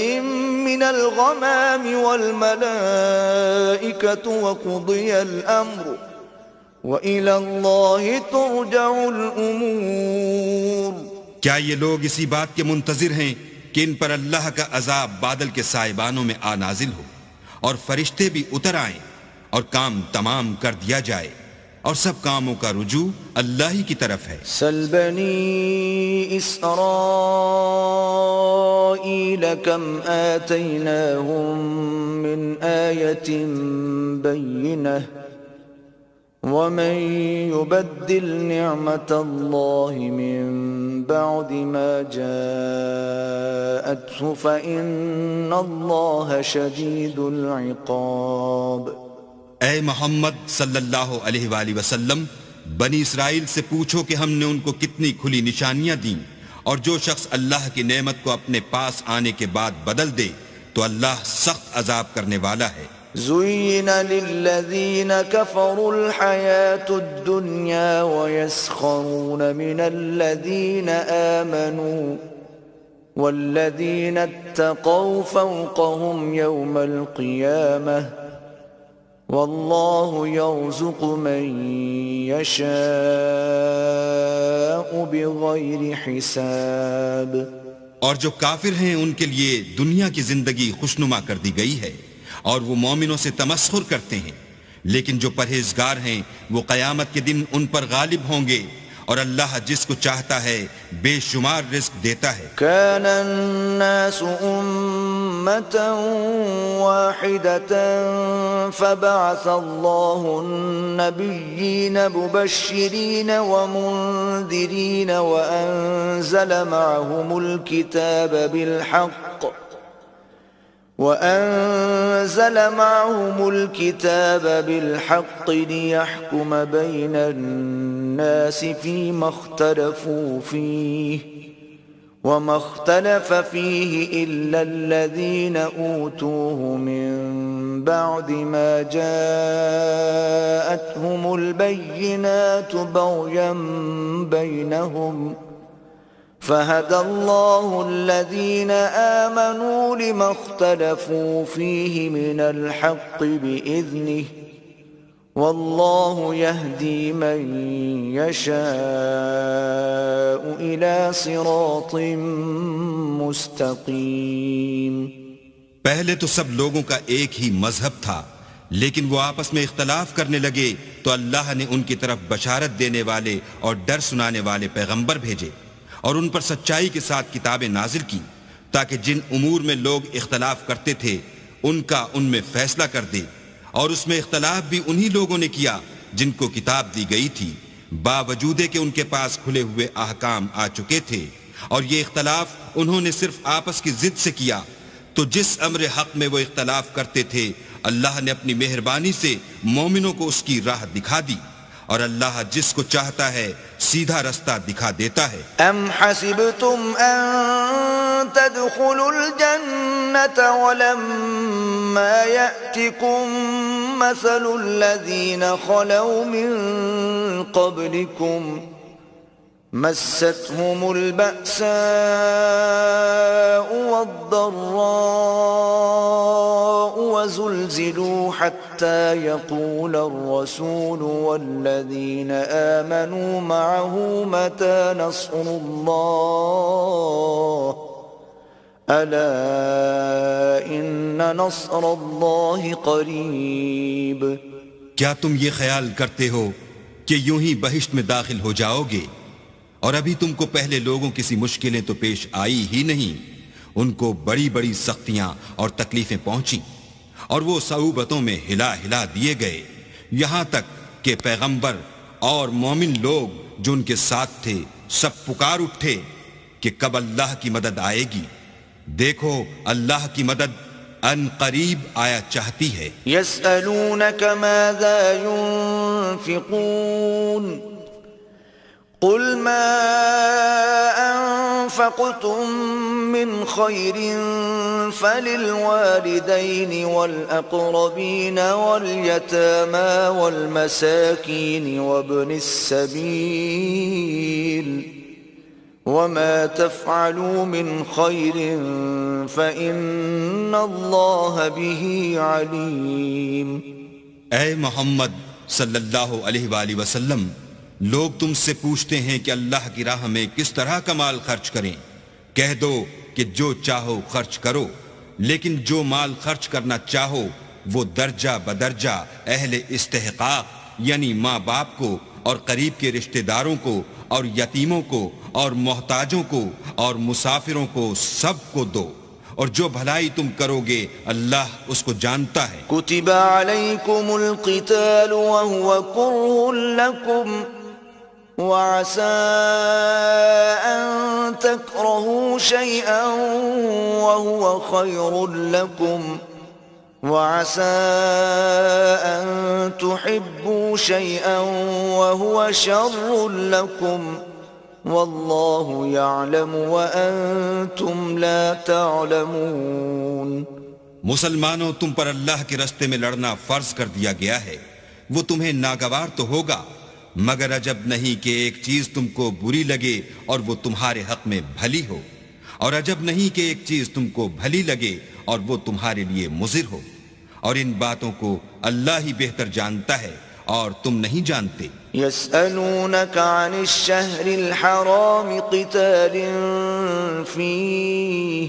من الغمام والملائكة وقضي الأمر وإلى الله ترجع الأمور۔ کیا یہ لوگ اسی بات کے منتظر ہیں کہ ان پر اللہ کا عذاب بادل کے سائبانوں میں آ نازل ہو اور فرشتے بھی اتر آئیں اور کام تمام کر دیا جائے اور سب کاموں کا رجوع اللہ ہی کی طرف ہے۔ سل بنی اسرائیل کم آتیناہم من آیت بینہ ومن يبدل نعمت اللہ من بعد ما جاءته فإن اللہ شدید العقاب۔ اے محمد صلی اللہ علیہ وآلہ وسلم، بنی اسرائیل سے پوچھو کہ ہم نے ان کو کتنی کھلی نشانیاں دیں، اور جو شخص اللہ کی نعمت کو اپنے پاس آنے کے بعد بدل دے تو اللہ سخت عذاب کرنے والا ہے۔ زُيِّنَ لِلَّذِينَ كَفَرُوا الْحَيَاةُ الدُّنْيَا وَيَسْخَرُونَ مِنَ الَّذِينَ آمَنُوا وَالَّذِينَ اتَّقَوْا فَوْقَهُمْ يَوْمَ الْقِيَامَةِ واللہ یرزق من یشاء بغیر حساب۔ اور جو کافر ہیں ان کے لیے دنیا کی زندگی خوشنما کر دی گئی ہے اور وہ مومنوں سے تمسخر کرتے ہیں، لیکن جو پرہیزگار ہیں وہ قیامت کے دن ان پر غالب ہوں گے، اور اللہ جس کو چاہتا ہے بے شمار رزق دیتا ہے۔ كان الناس أمة واحدة فبعث الله النبيين مبشرين ومنذرين وأنزل معهم الكتاب بالحق ليحكم بين الناس فيما اختلفوا فيه وما اختلف فيه إلا الذين أوتوه من بعد ما جاءتهم البينات بغيا بينهم فهدى الله الذين آمنوا لما اختلفوا فيه من الحق بإذنه والله يهدي من يشاء إلى صراط مستقيم۔ پہلے تو سب لوگوں کا ایک ہی مذہب تھا، لیکن وہ آپس میں اختلاف کرنے لگے تو اللہ نے ان کی طرف بشارت دینے والے اور ڈر سنانے والے پیغمبر بھیجے اور ان پر سچائی کے ساتھ کتابیں نازل کی تاکہ جن امور میں لوگ اختلاف کرتے تھے ان کا ان میں فیصلہ کر دے، اور اس میں اختلاف بھی انہی لوگوں نے کیا جن کو کتاب دی گئی تھی، باوجود کہ ان کے پاس کھلے ہوئے احکام آ چکے تھے، اور یہ اختلاف انہوں نے صرف آپس کی ضد سے کیا۔ تو جس امر حق میں وہ اختلاف کرتے تھے اللہ نے اپنی مہربانی سے مومنوں کو اس کی راہ دکھا دی، اور اللہ جس کو چاہتا ہے سیدھا رستہ دکھا دیتا ہے۔ ام حسبتم ان تدخلوا الجنة ولما يأتكم مثل الذين خلوا من قبلكم مستهم البأساء والضراء وزلزلوا حتى يقول الرسول والذين آمنوا معه متى نصر الله ألا إن نصر الله قريب۔ کیا تم یہ خیال کرتے ہو کہ یوں ہی بہشت میں داخل ہو جاؤ گے اور ابھی تم کو پہلے لوگوں کسی مشکلیں تو پیش آئی ہی نہیں، ان کو بڑی بڑی سختیاں اور تکلیفیں پہنچیں اور وہ صعوبتوں میں ہلا ہلا دیے گئے، یہاں تک کہ پیغمبر اور مومن لوگ جو ان کے ساتھ تھے سب پکار اٹھے کہ کب اللہ کی مدد آئے گی. دیکھو اللہ کی مدد ان قریب آیا چاہتی ہے. يسألونك ماذا ينفقون قل ما أنفقتم من خير فللوالدين والأقربين واليتامى والمساكين وابن السبيل وما تفعلوا من خير فإن الله به عليم. اے محمد صلی اللہ علیہ وآلہ وسلم، لوگ تم سے پوچھتے ہیں کہ اللہ کی راہ میں کس طرح کا مال خرچ کریں. کہہ دو کہ جو چاہو خرچ کرو، لیکن جو مال خرچ کرنا چاہو وہ درجہ بدرجہ اہل استحقاق یعنی ماں باپ کو اور قریب کے رشتہ داروں کو اور یتیموں کو اور محتاجوں کو اور مسافروں کو سب کو دو، اور جو بھلائی تم کرو گے اللہ اس کو جانتا ہے. كتب عليكم القتال وهو كره لكم وعسى أن تكرهوا شيئا وهو خير لكم وعسى أن تحبوا شيئا وهو شر لكم والله يعلم وأنتم لا تعلمون. مسلمانوں، تم پر اللہ کے راستے میں لڑنا فرض کر دیا گیا ہے. وہ تمہیں ناگوار تو ہوگا، مگر عجب نہیں کہ ایک چیز تم کو بری لگے اور وہ تمہارے حق میں بھلی ہو، اور عجب نہیں کہ ایک چیز تم کو بھلی لگے اور وہ تمہارے لیے مضر ہو. اور ان باتوں کو اللہ ہی بہتر جانتا ہے اور تم نہیں جانتے. يسألونك عن الشهر الحرام قتال فيه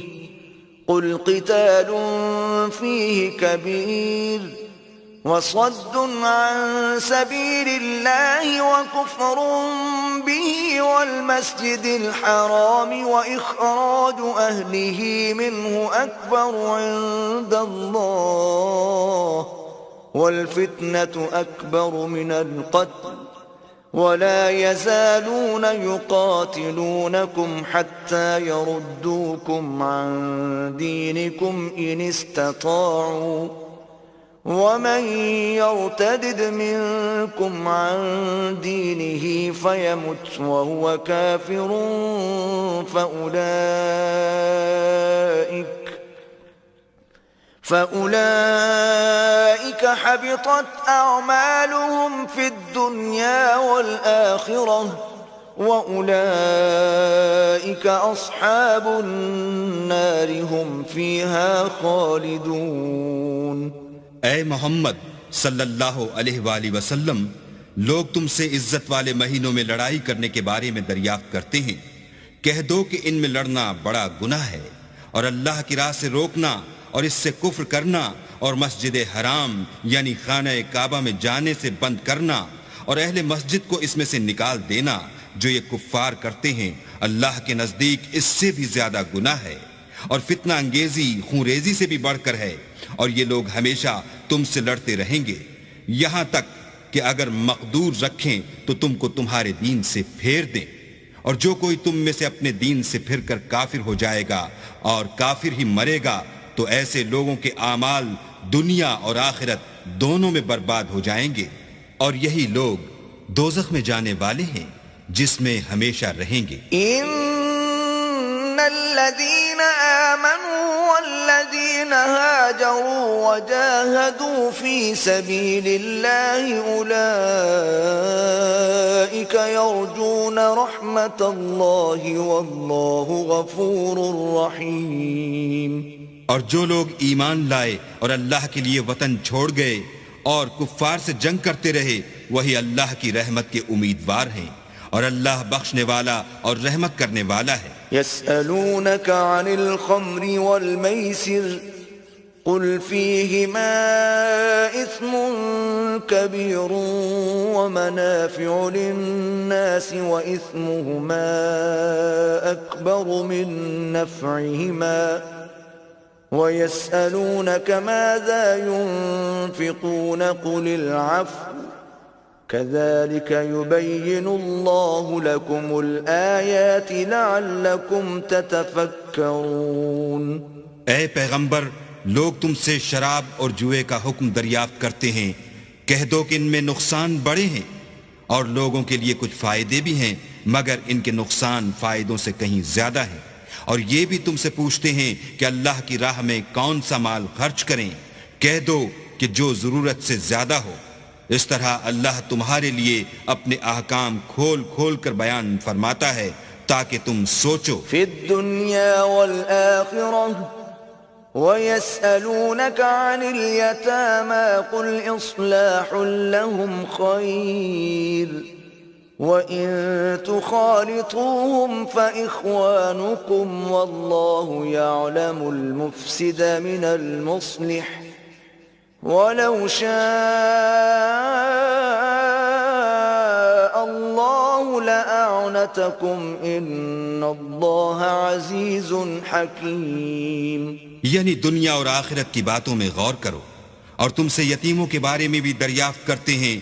قل قتال فيه كبير وصد عن سبيل الله وكفر به والمسجد الحرام وإخراج أهله منه أكبر عند الله والفتنة أكبر من القتل ولا يزالون يقاتلونكم حتى يردوكم عن دينكم إن استطاعوا ومن يرتدد منكم عن دينه فيمت وهو كافر فأولئك حبطت أعمالهم في الدنيا والآخرة وأولئك أصحاب النار هم فيها خالدون. اے محمد صلی اللہ علیہ وآلہ وسلم، لوگ تم سے عزت والے مہینوں میں لڑائی کرنے کے بارے میں دریافت کرتے ہیں. کہہ دو کہ ان میں لڑنا بڑا گناہ ہے، اور اللہ کی راہ سے روکنا اور اس سے کفر کرنا اور مسجد حرام یعنی خانہ کعبہ میں جانے سے بند کرنا اور اہل مسجد کو اس میں سے نکال دینا جو یہ کفار کرتے ہیں، اللہ کے نزدیک اس سے بھی زیادہ گناہ ہے، اور فتنہ انگیزی خون ریزی سے بھی بڑھ کر ہے. اور یہ لوگ ہمیشہ تم سے لڑتے رہیں گے یہاں تک کہ اگر مقدور رکھیں تو تم کو تمہارے دین سے پھیر دیں. اور جو کوئی تم میں سے اپنے دین سے پھر کر کافر ہو جائے گا اور کافر ہی مرے گا تو ایسے لوگوں کے اعمال دنیا اور آخرت دونوں میں برباد ہو جائیں گے، اور یہی لوگ دوزخ میں جانے والے ہیں جس میں ہمیشہ رہیں گے. ان الذين آمنوا والذين هاجروا وجاهدوا في سبيل الله أولئك يرجون رحمة الله والله غفور رحيم. اور جو لوگ ایمان لائے اور اللہ کے لیے وطن چھوڑ گئے اور کفار سے جنگ کرتے رہے وہی اللہ کی رحمت کے امیدوار ہیں، اور اللہ بخشنے والا اور رحمت کرنے والا ہے. يسألونك عن الخمر والميسر قل فيهما إثم كبير ومنافع للناس وإثمهما أكبر من نفعهما ويسألونك ماذا ينفقون قل العفو كذلك يبين الله لكم الآيات لعلكم تتفكرون۔ اے پیغمبر، لوگ تم سے شراب اور جوئے کا حکم دریافت کرتے ہیں، کہہ دو کہ ان میں نقصان بڑے ہیں اور لوگوں کے لیے کچھ فائدے بھی ہیں، مگر ان کے نقصان فائدوں سے کہیں زیادہ ہیں۔ اور یہ بھی تم سے پوچھتے ہیں کہ اللہ کی راہ میں کون سا مال خرچ کریں، کہہ دو کہ جو ضرورت سے زیادہ ہو۔ اس طرح اللہ تمہارے لیے اپنے احکام کھول کھول کر بیان فرماتا ہے تاکہ تم سوچو۔ فی الدنیا والآخرہ وَيَسْأَلُونَكَ عَنِ الْيَتَامَى قُلْ إِصْلَاحٌ لَهُمْ خَيْرٌ وَإِن تُخَالِطُوهُمْ فَإِخْوَانُكُمْ وَاللَّهُ يَعْلَمُ الْمُفْسِدَ مِنَ الْمُصْلِحِ وَلَوْ شَاءَ اللَّهُ لَأَعْنَتَكُمْ إِنَّ اللَّهَ عَزِيزٌ حَكِيمٌ۔ یعنی دنیا اور آخرت کی باتوں میں غور کرو، اور تم سے یتیموں کے بارے میں بھی دریافت کرتے ہیں،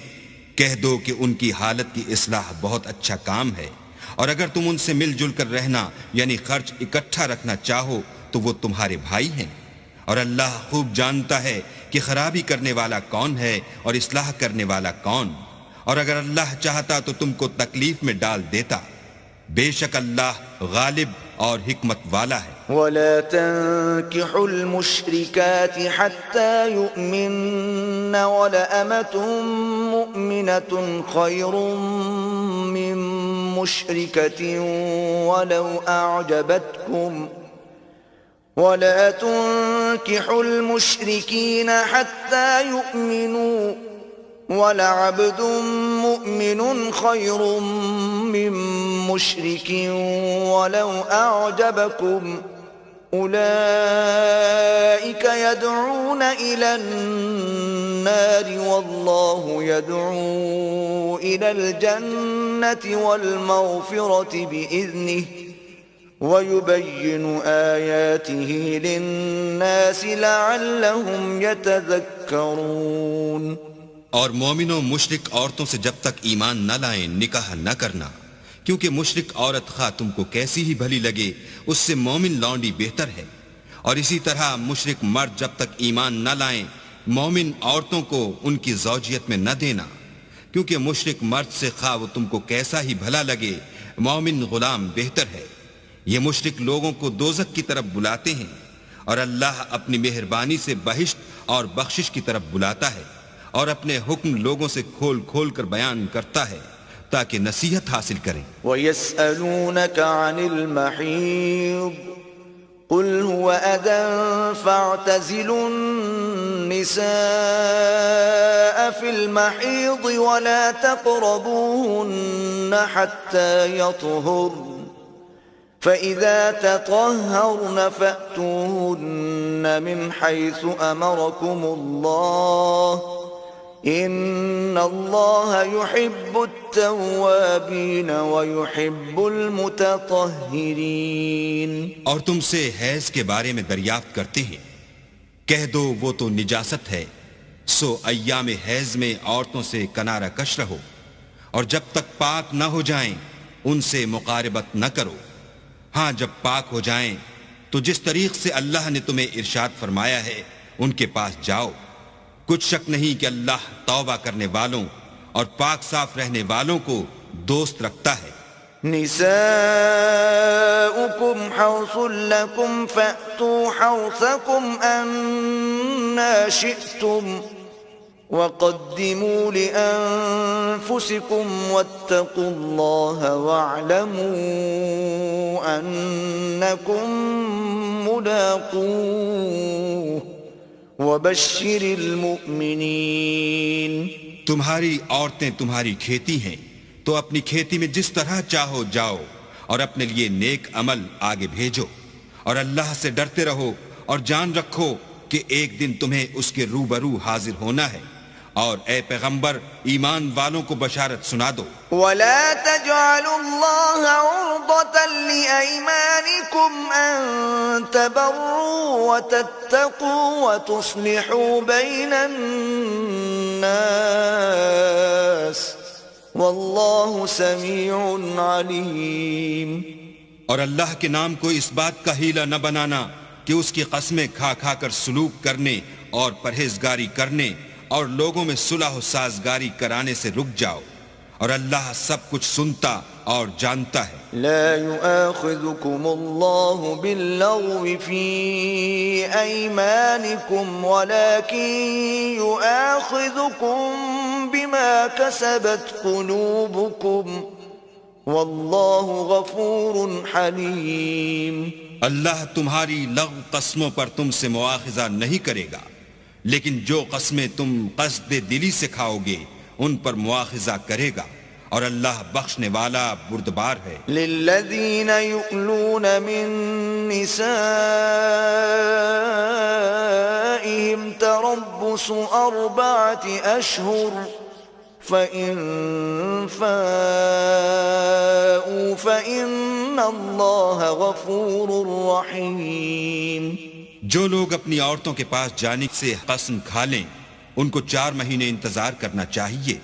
کہہ دو کہ ان کی حالت کی اصلاح بہت اچھا کام ہے، اور اگر تم ان سے مل جل کر رہنا یعنی خرچ اکٹھا رکھنا چاہو تو وہ تمہارے بھائی ہیں، اور اللہ خوب جانتا ہے کہ خرابی کرنے والا کون ہے اور اصلاح کرنے والا کون، اور اگر اللہ چاہتا تو تم کو تکلیف میں ڈال دیتا، بے شک اللہ غالب اور حکمت والا ہے۔ وَلَا تَنكِحُوا الْمُشْرِكَاتِ حَتَّى يُؤْمِنَّ وَلَأَمَةٌ مُؤْمِنَةٌ خَيْرٌ مِّن مُّشْرِكَةٍ وَلَوْ أَعْجَبَتْكُمْ وَلَا تُنكِحُوا الْمُشْرِكِينَ حَتَّى يُؤْمِنُوا وَلَعَبْدٌ مُؤْمِنٌ خَيْرٌ مِّن مُّشْرِكٍ وَلَوْ أَعْجَبَكُمْ أُولَئِكَ يَدْعُونَ إِلَى النَّارِ وَاللَّهُ يَدْعُو إِلَى الْجَنَّةِ وَالْمَغْفِرَةِ بِإِذْنِهِ وَيُبَيِّنُ آيَاتِهِ لِلنَّاسِ لَعَلَّهُمْ يَتَذَكَّرُونَ۔ اور مومنوں مشرک عورتوں سے جب تک ایمان نہ لائیں نکاح نہ کرنا، کیونکہ مشرک عورت خواہ تم کو کیسی ہی بھلی لگے اس سے مومن لونڈی بہتر ہے، اور اسی طرح مشرک مرد جب تک ایمان نہ لائیں مومن عورتوں کو ان کی زوجیت میں نہ دینا، کیونکہ مشرک مرد سے خواہ وہ تم کو کیسا ہی بھلا لگے مومن غلام بہتر ہے۔ یہ مشرک لوگوں کو دوزخ کی طرف بلاتے ہیں، اور اللہ اپنی مہربانی سے بہشت اور بخشش کی طرف بلاتا ہے، اور اپنے حکم لوگوں سے کھول کھول کر بیان کرتا ہے تاکہ نصیحت حاصل کریں۔ وَيَسْأَلُونَكَ عَنِ الْمَحِيضِ قُلْ هُوَ أَذًى فَاعْتَزِلُوا النِّسَاءَ فِي الْمَحِيضِ وَلَا تَقْرَبُوهُنَّ حَتَّى يَطْهُرْنَ فَإِذَا تَطَهَّرْنَ فَأْتُوهُنَّ مِنْ حَيْثُ أَمَرَكُمُ اللَّهُ إِنَّ اللَّهَ يُحِبُّ التَّوَّابِينَ وَيُحِبُّ الْمُتَطَهِّرِينَ۔ اور تم سے حیض کے بارے میں دریافت کرتے ہیں، کہہ دو وہ تو نجاست ہے، سو ایام حیض میں عورتوں سے کنارہ کش رہو، اور جب تک پاک نہ ہو جائیں ان سے مقاربت نہ کرو، ہاں جب پاک ہو جائیں تو جس طریق سے اللہ نے تمہیں ارشاد فرمایا ہے ان کے پاس جاؤ، کچھ شک نہیں کہ اللہ توبہ کرنے والوں اور پاک صاف رہنے والوں کو دوست رکھتا ہے۔ نساؤکم حرث لکم فأتوا حرثکم أنا شئتم وقدموا لأنفسكم واتقوا الله واعلموا أنكم ملاقوه وبشر المؤمنين۔ تمہاری عورتیں تمہاری کھیتی ہیں تو اپنی کھیتی میں جس طرح چاہو جاؤ، اور اپنے لیے نیک عمل آگے بھیجو، اور اللہ سے ڈرتے رہو، اور جان رکھو کہ ایک دن تمہیں اس کے روبرو حاضر ہونا ہے، اور اے پیغمبر ایمان والوں کو بشارت سنا دو۔ وَلَا تَجْعَلُوا اللَّهَ عُرْضَةً لِأَيْمَانِكُمْ أَن تَبَرُّوا وَتَتَّقُوا وَتُصْلِحُوا بَيْنَ النَّاسِ واللہ سمیع علیم۔ اور اللہ کے نام کو اس بات کا ہیلہ نہ بنانا کہ اس کی قسمیں کھا کھا کر سلوک کرنے اور پرہیزگاری کرنے اور لوگوں میں صلح و سازگاری کرانے سے رک جاؤ، اور اللہ سب کچھ سنتا اور جانتا ہے۔ لا يؤاخذكم الله باللغو في أيمانكم ولكن يؤاخذكم بما كسبت قلوبكم والله غفور حليم۔ اللہ تمہاری لغو قسموں پر تم سے مواخذہ نہیں کرے گا، لیکن جو قسمیں تم قصد دلی سے کھاؤ گے ان پر مواخذہ کرے گا، اور اللہ بخشنے والا بردبار ہے۔ للذین یؤلون من نسائهم تربص 4 أشهر فإن فاءوا فإن اللہ غفور رحیم۔ جو لوگ اپنی عورتوں کے پاس جانے سے قسم کھا لیں ان کو 4 مہینے انتظار کرنا چاہیے،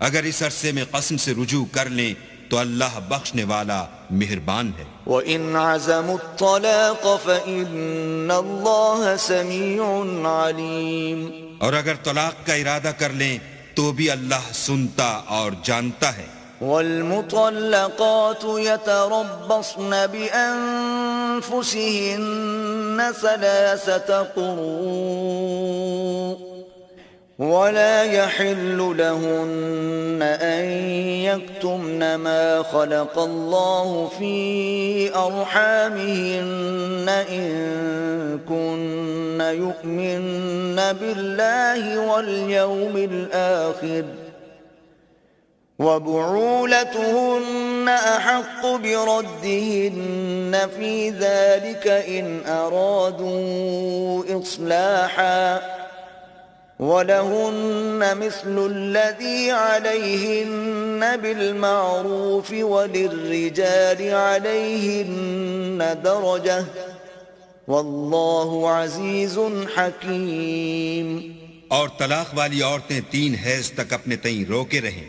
اگر اس عرصے میں قسم سے رجوع کر لیں تو اللہ بخشنے والا مہربان ہے۔ وَإِنْ عَزَمُوا الطَّلَاقَ فَإِنَّ اللَّهَ سَمِيعٌ عَلِيمٌ۔ اور اگر طلاق کا ارادہ کر لیں تو بھی اللہ سنتا اور جانتا ہے۔ وَالْمُطَلَّقَاتُ يَتَرَبَّصْنَ بِأَنفُسِهِنَّ 3 قُرُوءٍ ولا يحل لهن أن يكتمن ما خلق الله في أرحامهن إن كن يؤمن بالله واليوم الآخر وبعولتهن أحق بردهن في ذلك إن أرادوا إصلاحا وَلَهُنَّ مِثْلُ الَّذِي عَلَيْهِنَّ بِالْمَعْرُوفِ وَلِلرِّجَالِ عَلَيْهِنَّ دَرَجَةٌ وَاللَّهُ عَزِيزٌ حَكِيمٌ۔ اور طلاق والی عورتیں 3 حیض تک اپنے تئیں روکے رہیں،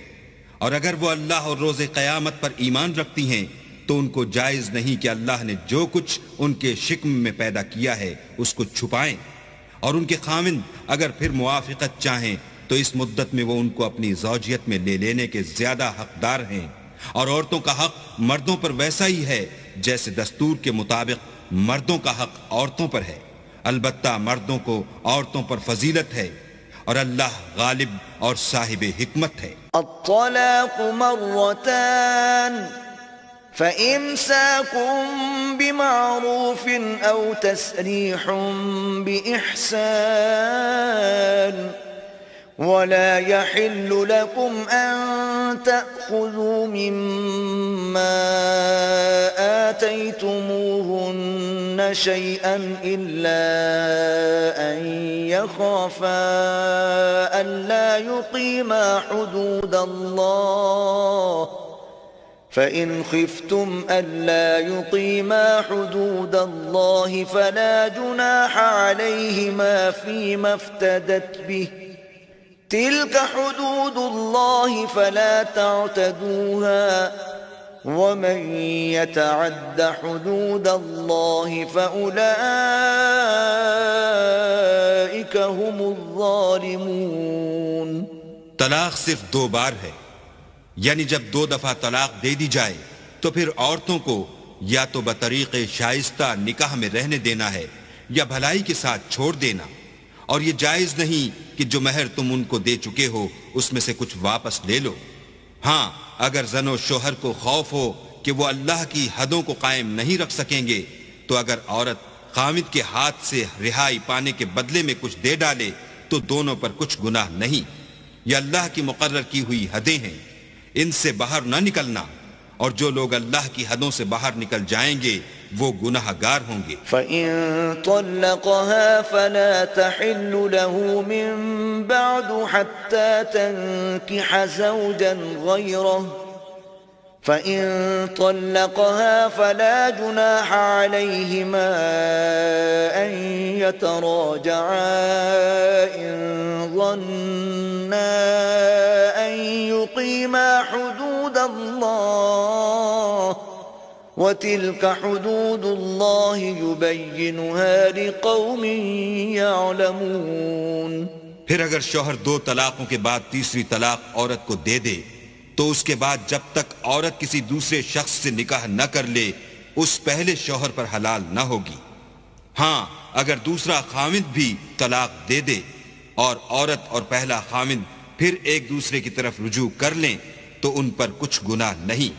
اور اگر وہ اللہ اور روز قیامت پر ایمان رکھتی ہیں تو ان کو جائز نہیں کہ اللہ نے جو کچھ ان کے شکم میں پیدا کیا ہے اس کو چھپائیں، اور ان کے خاوند اگر پھر موافقت چاہیں تو اس مدت میں وہ ان کو اپنی زوجیت میں لے لینے کے زیادہ حقدار ہیں، اور عورتوں کا حق مردوں پر ویسا ہی ہے جیسے دستور کے مطابق مردوں کا حق عورتوں پر ہے، البتہ مردوں کو عورتوں پر فضیلت ہے، اور اللہ غالب اور صاحب حکمت ہے۔ الطلاق مرتان فإمساكم بمعروف أو تسريح بإحسان ولا يحل لكم أن تأخذوا مما آتيتموهن شيئا إلا أن يخافا ألا يقيما حدود الله فإن خفتم ألا يقيما حدود الله فلا جناح عليهما فيما افتدت به تلك حدود الله فلا تعتدوها ومن يتعد حدود الله فأولئك هم الظالمون۔ طلاق صرف 2 بار ہے، یعنی جب 2 دفعہ طلاق دے دی جائے تو پھر عورتوں کو یا تو بطریق شائستہ نکاح میں رہنے دینا ہے یا بھلائی کے ساتھ چھوڑ دینا، اور یہ جائز نہیں کہ جو مہر تم ان کو دے چکے ہو اس میں سے کچھ واپس لے لو۔ ہاں اگر زن و شوہر کو خوف ہو کہ وہ اللہ کی حدوں کو قائم نہیں رکھ سکیں گے تو اگر عورت خاوند کے ہاتھ سے رہائی پانے کے بدلے میں کچھ دے ڈالے تو دونوں پر کچھ گناہ نہیں، یہ اللہ کی مقرر کی ہوئی حدیں ہیں، ان سے باہر نہ نکلنا، اور جو لوگ اللہ کی حدوں سے باہر نکل جائیں گے وہ گناہ گار ہوں گے۔ فَإِن طَلَّقَهَا فَلَا تَحِلُّ لَهُ مِن بَعْدُ حَتَّى تَنكِحَ زَوْجًا غَيْرَهُ فَإِن طَلَّقَهَا فَلَا جُنَاحَ عَلَيْهِمَا أَن يَتَرَاجَعَا إِن ظَنَّا أَن يقيما حدود الله وتلك حدود الله يبينها لقوم يعلمون. پھر اگر شوہر 2 طلاقوں کے بعد تیسری طلاق عورت کو دے دے تو اس کے بعد جب تک عورت کسی دوسرے شخص سے نکاح نہ کر لے اس پہلے شوہر پر حلال نہ ہوگی. ہاں اگر دوسرا خاوند بھی طلاق دے دے اور عورت اور پہلا خاوند پھر ایک دوسرے کی طرف رجوع کر لیں تو ان پر کچھ گناہ نہیں،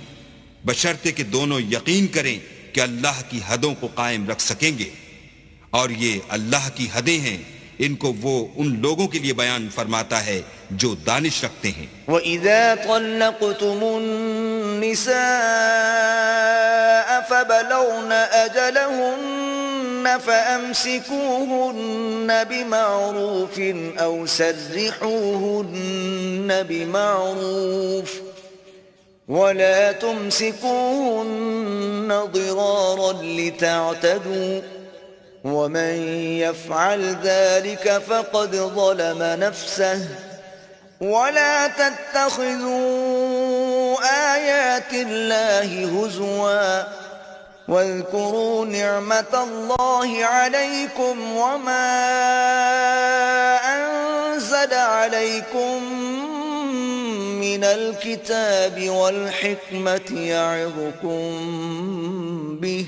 بشرطے کہ دونوں یقین کریں کہ اللہ کی حدوں کو قائم رکھ سکیں گے، اور یہ اللہ کی حدیں ہیں، ان کو وہ ان لوگوں کے لیے بیان فرماتا ہے جو دانش رکھتے ہیں. وَإِذَا طَلَّقْتُمُ النِّسَاءَ فَبَلَغْنَ أَجَلَهُنَّ فَأَمْسِكُوهُنَّ بِمَعْرُوفٍ أَوْ سَرِّحُوهُنَّ بِمَعْرُوفٍ وَلَا تُمْسِكُوهُنَّ ضِرَارًا لِتَعْتَدُوا ومن يفعل ذلك فقد ظلم نفسه ولا تتخذوا آيات الله هزوا واذكروا نعمة الله عليكم وما أنزل عليكم من الكتاب والحكمة يعظكم به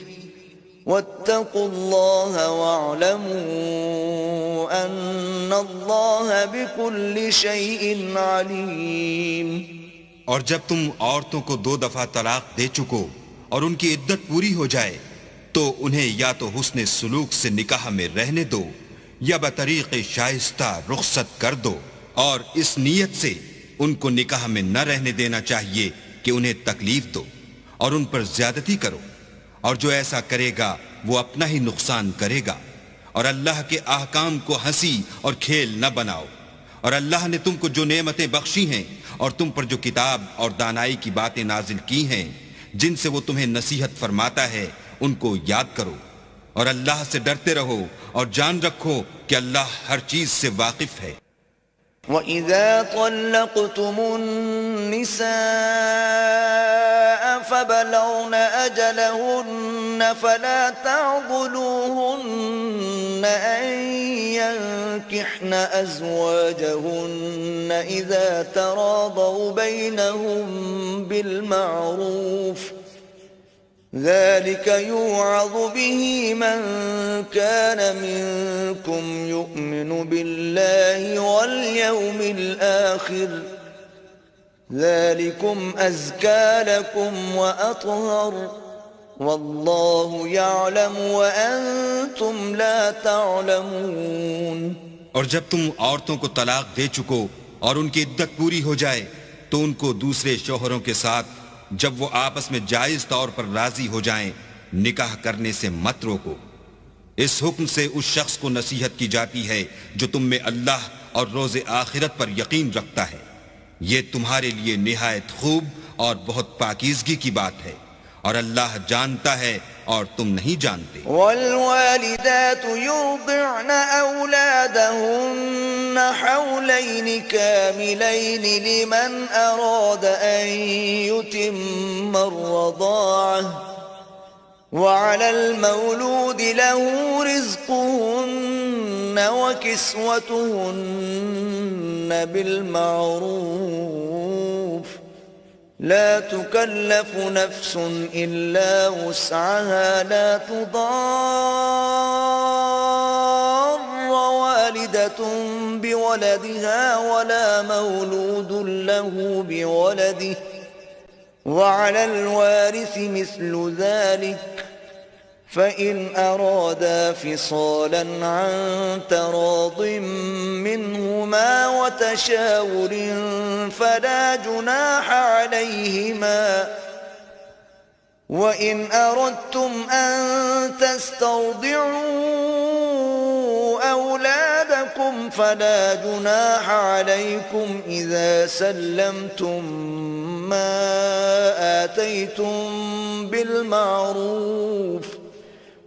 واتقوا الله واعلموا ان الله بكل شيء عليم. اور جب تم عورتوں کو 2 دفعہ طلاق دے چکو اور ان کی عدت پوری ہو جائے تو انہیں یا تو حسن سلوک سے نکاح میں رہنے دو یا بطریق شائستہ رخصت کر دو، اور اس نیت سے ان کو نکاح میں نہ رہنے دینا چاہیے کہ انہیں تکلیف دو اور ان پر زیادتی کرو، اور جو ایسا کرے گا وہ اپنا ہی نقصان کرے گا. اور اللہ کے احکام کو ہنسی اور کھیل نہ بناؤ، اور اللہ نے تم کو جو نعمتیں بخشی ہیں اور تم پر جو کتاب اور دانائی کی باتیں نازل کی ہیں جن سے وہ تمہیں نصیحت فرماتا ہے ان کو یاد کرو، اور اللہ سے ڈرتے رہو اور جان رکھو کہ اللہ ہر چیز سے واقف ہے. وَإِذَا طَلَّقْتُمُ النِّسَاءَ فَبَلَغْنَ أَجَلَهُنَّ فَلَا تَعْضُلُوهُنَّ أَن يَنكِحْنَ أَزْوَاجَهُنَّ إِذَا تَرَاضَوْا بَيْنَهُم بِالْمَعْرُوفِ ذلك يوعظ به من كان منكم يؤمن بالله واليوم الآخر ذلكم أزكى لكم وأطهر والله يعلم وأنتم لا تعلمون. اور جب تم عورتوں کو طلاق دے چکو اور ان کی عدت پوری ہو جائے تو ان کو دوسرے شوہروں کے ساتھ جب وہ آپس میں جائز طور پر راضی ہو جائیں نکاح کرنے سے مت روکو. اس حکم سے اس شخص کو نصیحت کی جاتی ہے جو تم میں اللہ اور روز آخرت پر یقین رکھتا ہے. یہ تمہارے لیے نہایت خوب اور بہت پاکیزگی کی بات ہے، اور اللہ جانتا ہے اور تم نہیں جانتے. والوالدات يرضعن أولادهن حولين كاملين لمن أراد أن يتم الرضاعة وعلى المولود له رزقهن وكسوتهن بالمعروف لا تكلف نفس إلا وسعها لا تضار والدة بولدها ولا مولود له بولده وعلى الوارث مثل ذلك فإن أرادا فصالا عن تراض منهما وتشاور فلا جناح عليهما وإن أردتم أن تسترضعوا أولادكم فلا جناح عليكم إذا سلمتم ما آتيتم بالمعروف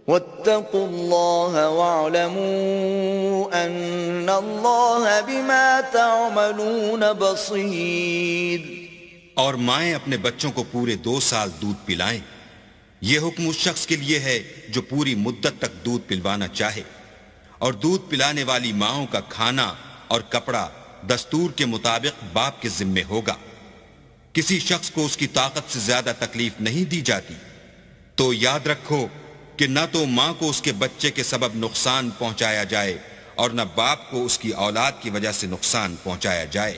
واتقوا الله واعلموا أن الله بما تعملون بصير. اور مائیں اپنے بچوں کو پورے 2 سال دودھ پلائیں. یہ حکم اس شخص کے لیے ہے جو پوری مدت تک دودھ پلوانا چاہے، اور دودھ پلانے والی ماؤں کا کھانا اور کپڑا دستور کے مطابق باپ کے ذمے ہوگا. کسی شخص کو اس کی طاقت سے زیادہ تکلیف نہیں دی جاتی، تو یاد رکھو کہ نہ تو ماں کو اس کے بچے کے سبب نقصان پہنچایا جائے اور نہ باپ کو اس کی اولاد کی وجہ سے نقصان پہنچایا جائے.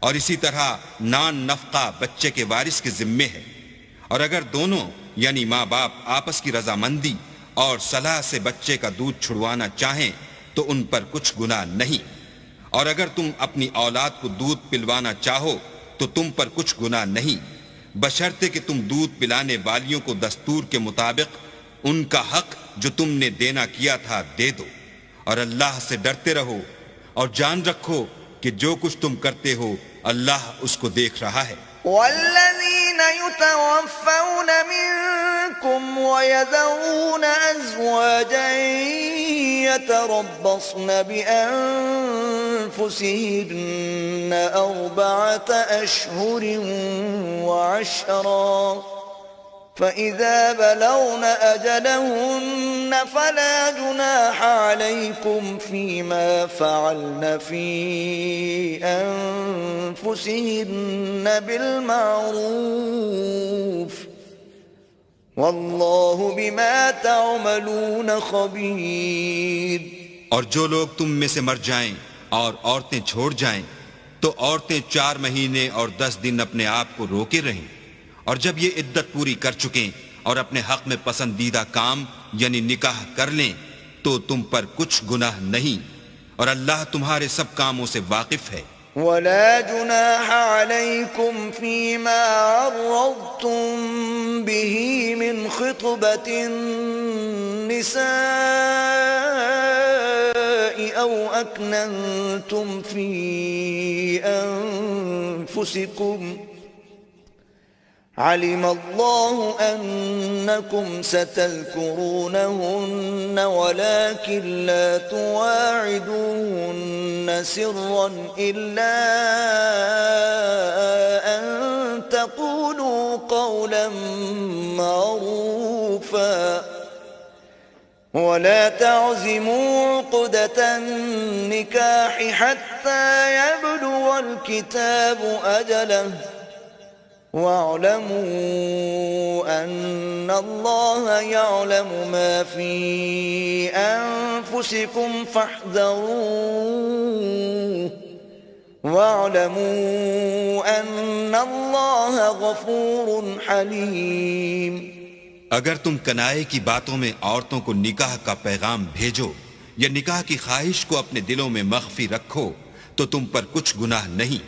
اور اسی طرح نان نفقہ بچے کے وارث کے ذمے ہے، اور اگر دونوں یعنی ماں باپ آپس کی رضامندی اور صلاح سے بچے کا دودھ چھڑوانا چاہیں تو ان پر کچھ گناہ نہیں، اور اگر تم اپنی اولاد کو دودھ پلوانا چاہو تو تم پر کچھ گناہ نہیں، بشرطے کہ تم دودھ پلانے والیوں کو دستور کے مطابق ان کا حق جو تم نے دینا کیا تھا دے دو. اور اللہ سے ڈرتے رہو اور جان رکھو کہ جو کچھ تم کرتے ہو اللہ اس کو دیکھ رہا ہے. والذين يتوفون منكم ويذرون أزواجا يتربصن بأنفسهن 4 أشهر وعشرا فإذا بلغن أجلهن فلا جناح عليكم فيما فعلن في أنفسهن بالمعروف والله بما تعملون خبير. اور جو لوگ تم میں سے مر جائیں اور عورتیں چھوڑ جائیں تو عورتیں 4 مہینے اور 10 دن اپنے آپ کو روکے رہیں، اور جب یہ عدت پوری کر چکیں اور اپنے حق میں پسندیدہ کام یعنی نکاح کر لیں تو تم پر کچھ گناہ نہیں، اور اللہ تمہارے سب کاموں سے واقف ہے. ولا جناح عليكم فيما عرضتم به من خطبة النساء أو أكننتم في أنفسكم علم الله أنكم ستذكرونهن ولكن لا تواعدوهن سرا إلا أن تقولوا قولا معروفا ولا تعزموا عقدة النكاح حتى يبلغ الكتاب أجله واعلموا أن الله يعلم ما في أنفسكم فاحذروه واعلموا أن الله غفور حليم. اگر تم کنائے کی باتوں میں عورتوں کو نکاح کا پیغام بھیجو یا نکاح کی خواہش کو اپنے دلوں میں مخفی رکھو تو تم پر کچھ گناہ نہیں.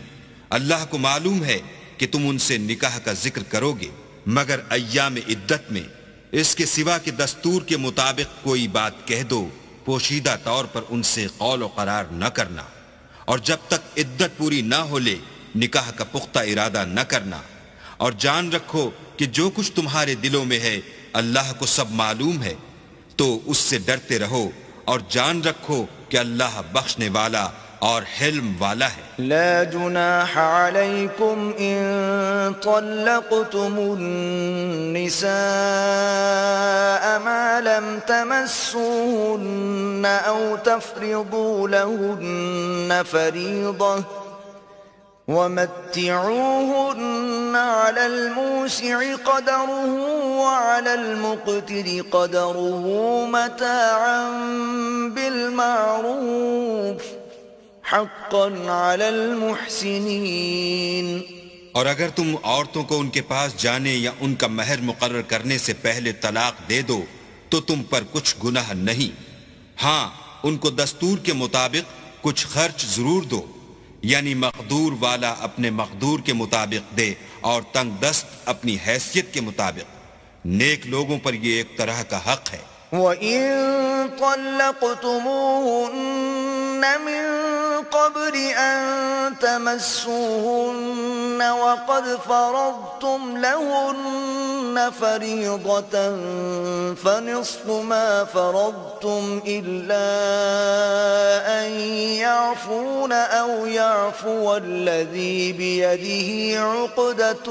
اللہ کو معلوم ہے کہ تم ان سے نکاح کا ذکر کرو گے، مگر ایام عدت میں اس کے سوا کہ دستور کے مطابق کوئی بات کہہ دو پوشیدہ طور پر ان سے قول و قرار نہ کرنا، اور جب تک عدت پوری نہ ہو لے نکاح کا پختہ ارادہ نہ کرنا. اور جان رکھو کہ جو کچھ تمہارے دلوں میں ہے اللہ کو سب معلوم ہے، تو اس سے ڈرتے رہو اور جان رکھو کہ اللہ بخشنے والا اور حلم والا ہے. لا جناح عليكم إن طلقتم النساء ما لم تمسوهن أو تفرضوا لهن فريضة ومتعوهن على الموسع قدره وعلى المقتر قدره متاعا بالمعروف حقا على المحسنين. اور اگر تم عورتوں کو ان کے پاس جانے یا ان کا مہر مقرر کرنے سے پہلے طلاق دے دو تو تم پر کچھ گناہ نہیں. ہاں ان کو دستور کے مطابق کچھ خرچ ضرور دو، یعنی مقدور والا اپنے مقدور کے مطابق دے اور تنگ دست اپنی حیثیت کے مطابق. نیک لوگوں پر یہ ایک طرح کا حق ہے. وَإِن طَلَّقْتُمُوهُنَّ مِن قَبْلِ أَن تَمَسُّوهُنَّ وقد فرضتم لهن فريضة فنصف ما فرضتم إلا أن يعفون أو يعفو الذي بيده عقدة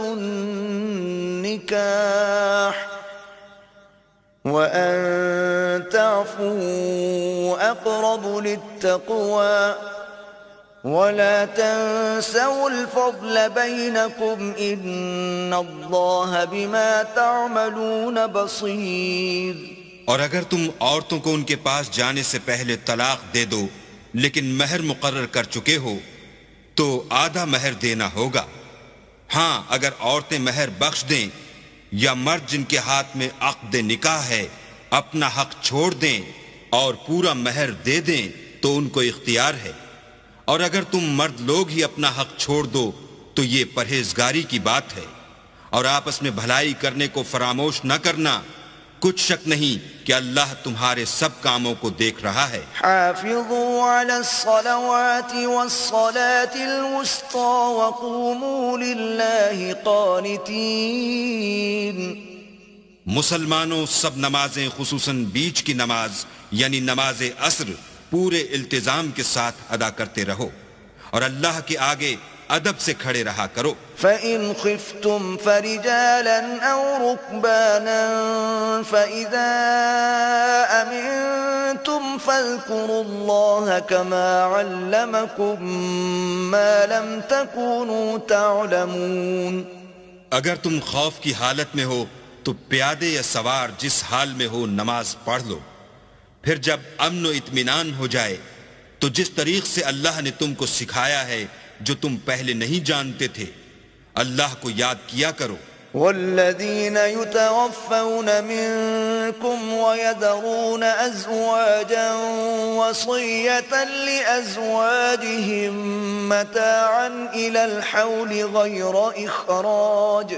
النكاح وأن تعفوا أقرب للتقوى ولا تنسوا الفضل بينكم إن الله بما تعملون بصير. اور اگر تم عورتوں کو ان کے پاس جانے سے پہلے طلاق دے دو لیکن مہر مقرر کر چکے ہو تو آدھا مہر دینا ہوگا. ہاں اگر عورتیں مہر بخش دیں یا مرد جن کے ہاتھ میں عقد نکاح ہے اپنا حق چھوڑ دیں اور پورا مہر دے دیں تو ان کو اختیار ہے. اور اگر تم مرد لوگ ہی اپنا حق چھوڑ دو تو یہ پرہیزگاری کی بات ہے. اور آپس میں بھلائی کرنے کو فراموش نہ کرنا، کچھ شک نہیں کہ اللہ تمہارے سب کاموں کو دیکھ رہا ہے. حافظوا على الصلوات والصلاة الوسطى وقوموا لله قانتين. مسلمانوں سب نمازیں خصوصاً بیچ کی نماز یعنی نماز عصر پورے التزام کے ساتھ ادا کرتے رہو اور اللہ کے آگے ادب سے کھڑے رہا کرو. فَإِنْ خِفْتُمْ فَرِجَالًا أَوْ رُكْبَانًا فَإِذَا أَمِنْتُمْ فَاذْكُرُوا اللَّهَ كَمَا عَلَّمَكُمْ مَا لَمْ تَكُونُوا تَعْلَمُونَ. اگر تم خوف کی حالت میں ہو تو پیادے یا سوار جس حال میں ہو نماز پڑھ لو. پھر جب امن و اطمینان ہو جائے تو جس طریق سے اللہ نے تم کو سکھایا ہے جو تم پہلے نہیں جانتے تھے اللہ کو یاد کیا کرو. والذین یتوفون منکم ویذرون ازواجا وصیة لأزواجهم متاعا الى الحول غیر اخراج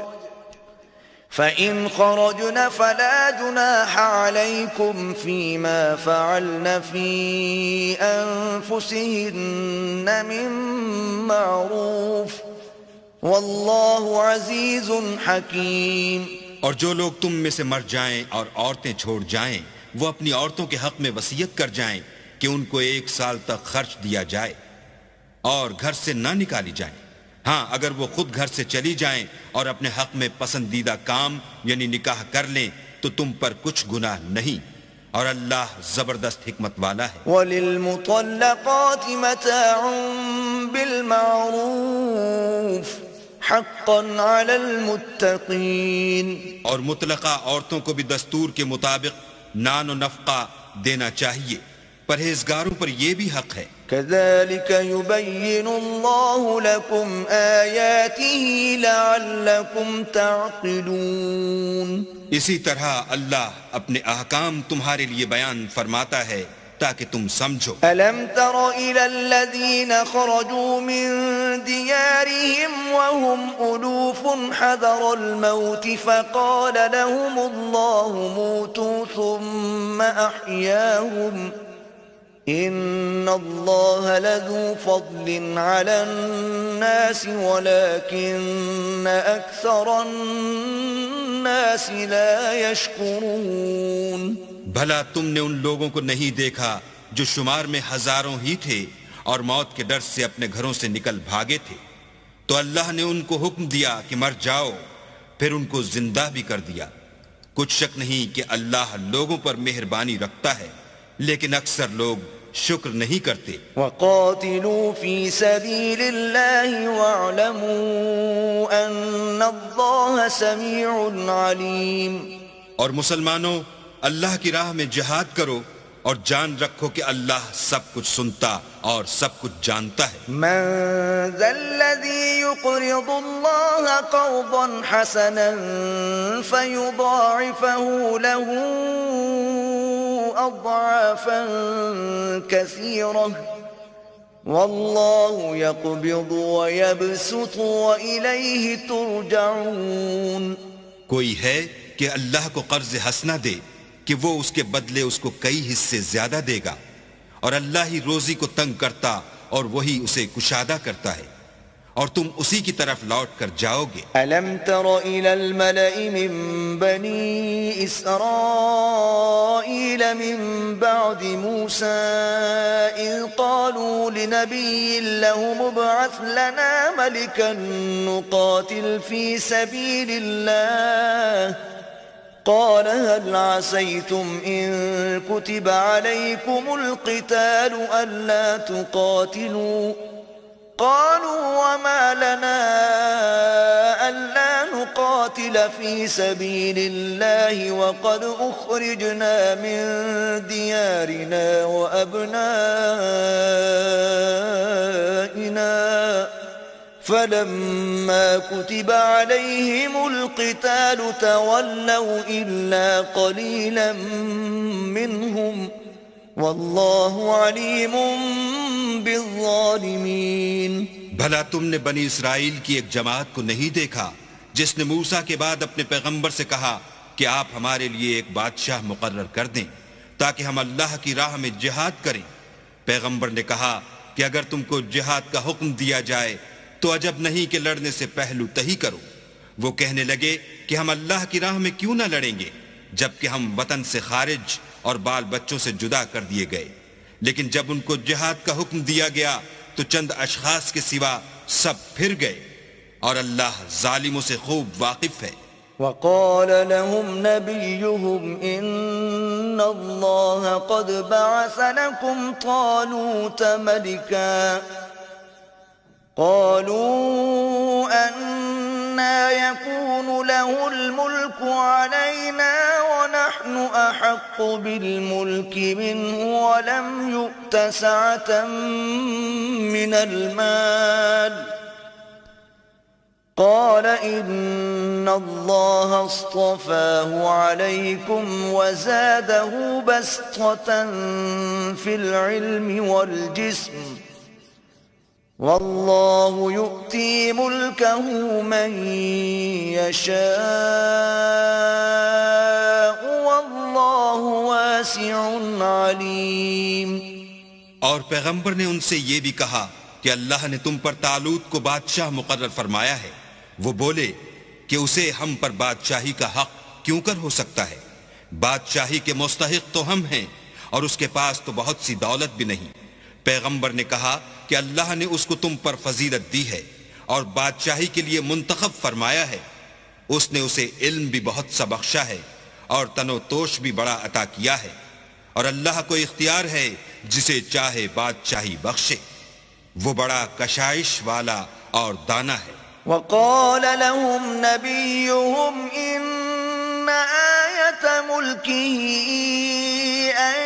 فَإِنْ خَرَجْنَ فَلَا جُنَاحَ عَلَيْكُمْ فِي مَا فَعَلْنَ فِي أَنفُسِهِنَّ مِنْ مَعْرُوفٍ وَاللَّهُ عَزِيزٌ حَكِيمٌ. اور جو لوگ تم میں سے مر جائیں اور عورتیں چھوڑ جائیں وہ اپنی عورتوں کے حق میں وصیت کر جائیں کہ ان کو 1 سال تک خرچ دیا جائے اور گھر سے نہ نکالی جائیں. ہاں اگر وہ خود گھر سے چلی جائیں اور اپنے حق میں پسندیدہ کام یعنی نکاح کر لیں تو تم پر کچھ گناہ نہیں اور اللہ زبردست حکمت والا ہے. وَلِلْمُطَلَّقَاتِ مَتَاعٌ بِالْمَعْرُوفِ حَقًّا عَلَى الْمُتَّقِينَ. اور مطلقہ عورتوں کو بھی دستور کے مطابق نان و نفقہ دینا چاہیے. پرہیزگاروں پر یہ بھی حق ہے. كذلك يبين الله لكم آياته لعلكم تعقلون. اسی طرح اللہ اپنے احکام تمہارے لیے بیان فرماتا ہے تاکہ تم سمجھو. ألم تر إلى الذين خرجوا من ديارهم وهم ألوف حذر الموت فقال لهم الله موتوا ثم أحياهم إن الله لذو فضل على الناس ولكن أكثر الناس لا يشكرون. بھلا تم نے ان لوگوں کو نہیں دیکھا جو شمار میں ہزاروں ہی تھے اور موت کے ڈر سے اپنے گھروں سے نکل بھاگے تھے تو اللہ نے ان کو حکم دیا کہ مر جاؤ پھر ان کو زندہ بھی کر دیا. کچھ شک نہیں کہ اللہ لوگوں پر مہربانی رکھتا ہے لیکن اکثر لوگ شکر نہیں کرتے. وَقَاتِلُوا فِي سَبِيلِ اللَّهِ وَاعْلَمُوا أَنَّ اللَّهَ سَمِيعٌ عَلِيمٌ. اور مسلمانوں اللہ کی راہ میں جہاد کرو اور جان رکھو کہ اللہ سب کچھ سنتا اور سب کچھ جانتا ہے. مَنْ ذَا الَّذِي يُقْرِضُ اللَّهَ قَرْضًا حَسَنًا فَيُضَاعِفَهُ لَهُ أضعافا كثيرة والله يقبض ويبسط وإليه ترجعون. کوئی ہے کہ اللہ کو قرض حسنہ دے کہ وہ اس کے بدلے اس کو کئی حصے زیادہ دے گا اور اللہ ہی روزی کو تنگ کرتا اور وہی اسے کشادہ کرتا ہے اور تم اسی کی طرف لوٹ کر جاؤ گے۔ ألم تر إلى الملأ من بني إسرائيل من بعد موسى إذ قالوا لنبي له مبعث لنا ملكا نقاتل في سبيل الله قال هل عسيتم إن كتب عليكم القتال ألا تقاتلوا قالوا وما لنا ألا نقاتل في سبيل الله وقد أخرجنا من ديارنا وأبنائنا فلما كتب عليهم القتال تولوا إلا قليلا منهم واللہ علیم بالظالمین۔ بھلا تم نے بنی اسرائیل کی ایک جماعت کو نہیں دیکھا جس نے موسیٰ کے بعد اپنے پیغمبر سے کہا کہ آپ ہمارے لیے ایک بادشاہ مقرر کر دیں تاکہ ہم اللہ کی راہ میں جہاد کریں؟ پیغمبر نے کہا کہ اگر تم کو جہاد کا حکم دیا جائے تو عجب نہیں کہ لڑنے سے پہلو تہی کرو۔ وہ کہنے لگے کہ ہم اللہ کی راہ میں کیوں نہ لڑیں گے جبکہ ہم وطن سے خارج اور بال بچوں سے جدا کر دیے گئے، لیکن جب ان کو جہاد کا حکم دیا گیا تو چند اشخاص کے سوا سب پھر گئے، اور اللہ ظالموں سے خوب واقف ہے۔ وقال لهم نبيهم إن الله قد بعث لكم طالوت ملكا قالوا أنا يكون له الملك علينا ونحن أحق بالملك منه ولم يؤت سعة من المال قال إن الله اصطفاه عليكم وزاده بسطة في العلم والجسم والله يؤتي ملكه من يشاء والله واسع عليم۔ اور پیغمبر نے ان سے یہ بھی کہا کہ اللہ نے تم پر طالوت کو بادشاہ مقرر فرمایا ہے۔ وہ بولے کہ اسے ہم پر بادشاہی کا حق کیوں کر ہو سکتا ہے؟ بادشاہی کے مستحق تو ہم ہیں اور اس کے پاس تو بہت سی دولت بھی نہیں۔ پیغمبر نے کہا کہ اللہ نے اس کو تم پر فضیلت دی ہے اور بادشاہی کے لیے منتخب فرمایا ہے۔ اس نے اسے علم بھی بہت سا بخشا ہے اور تن و توش بھی بڑا عطا کیا ہے، اور اللہ کو اختیار ہے جسے چاہے بادشاہی بخشے۔ وہ بڑا کشائش والا اور دانا ہے۔ وقال لهم نبيهم إن آية ملكه أن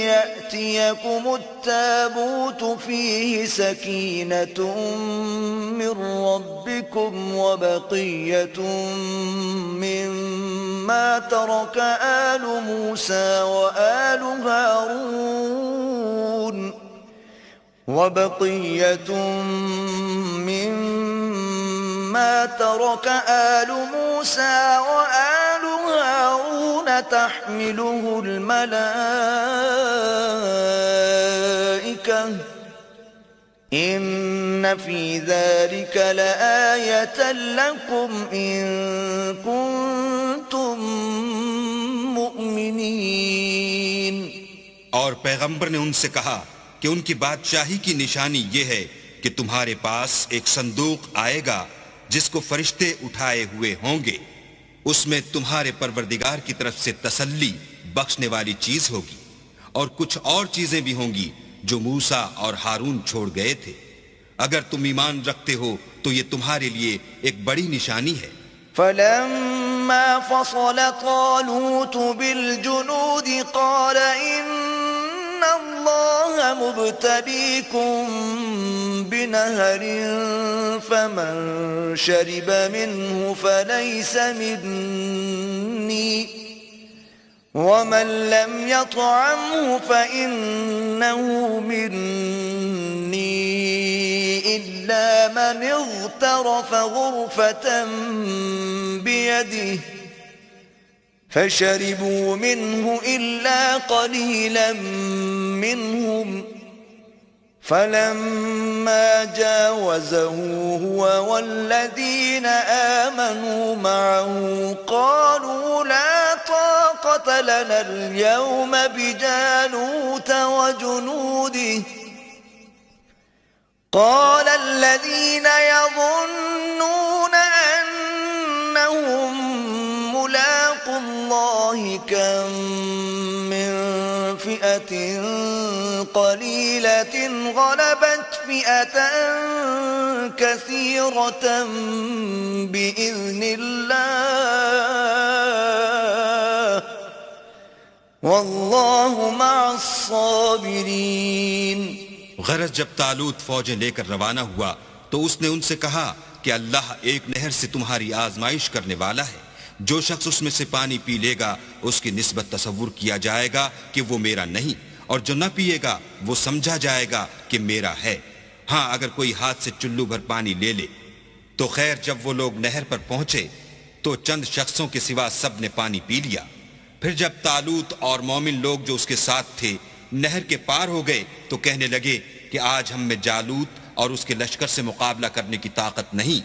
يأتيكم التابوت فيه سكينة من ربكم وبقية مما ترك آل موسى وآل هارون وبقية مما ترك آل موسى وآل هارون تحمله الملائكة إن في ذلك لآية لكم إن كنتم مؤمنين۔ اور پیغمبر نے ان سے کہا کہ ان کی بادشاہی کی نشانی یہ ہے کہ تمہارے پاس ایک صندوق آئے گا جس کو فرشتے اٹھائے ہوئے ہوں گے، اس میں تمہارے پروردگار کی طرف سے تسلی بخشنے والی چیز ہوگی، اور کچھ اور چیزیں بھی ہوں گی جو موسیٰ اور ہارون چھوڑ گئے تھے۔ اگر تم ایمان رکھتے ہو تو یہ تمہارے لیے ایک بڑی نشانی ہے۔ فلما فصل طالوت بالجنود قال إن الله مبتليكم بنهر فمن شرب منه فليس مني ومن لم يطعمه فإنه مني إلا من اغترف غرفة بيده فشربوا منه إلا قليلا منهم فلما جاوزه هو والذين آمنوا معه قالوا لا طاقة لنا اليوم بجالوت وجنوده قال الذين يظنون أنهم ملاقو الله كم من فئة قليلة غلبت فئة كثيرة بإذن الله والله مع الصابرين. غرض جب طالوت فوجیں لے کر روانہ ہوا تو اس نے ان سے کہا کہ اللہ ایک نہر سے تمہاری آزمائش کرنے والا ہے. جو شخص اس میں سے پانی پی لے گا اس کی نسبت تصور کیا جائے گا کہ وہ میرا نہیں، اور جو نہ پیے گا وہ سمجھا جائے گا کہ میرا ہے. ہاں اگر کوئی ہاتھ سے چلو بھر پانی لے لے تو خیر. جب وہ لوگ نہر پر پہنچے تو چند شخصوں کے سوا سب نے پانی پی لیا. پھر جب طالوت اور مومن لوگ جو اس کے ساتھ تھے نہر کے پار ہو گئے تو کہنے لگے کہ آج ہم میں جالوت اور اس کے لشکر سے مقابلہ کرنے کی طاقت نہیں.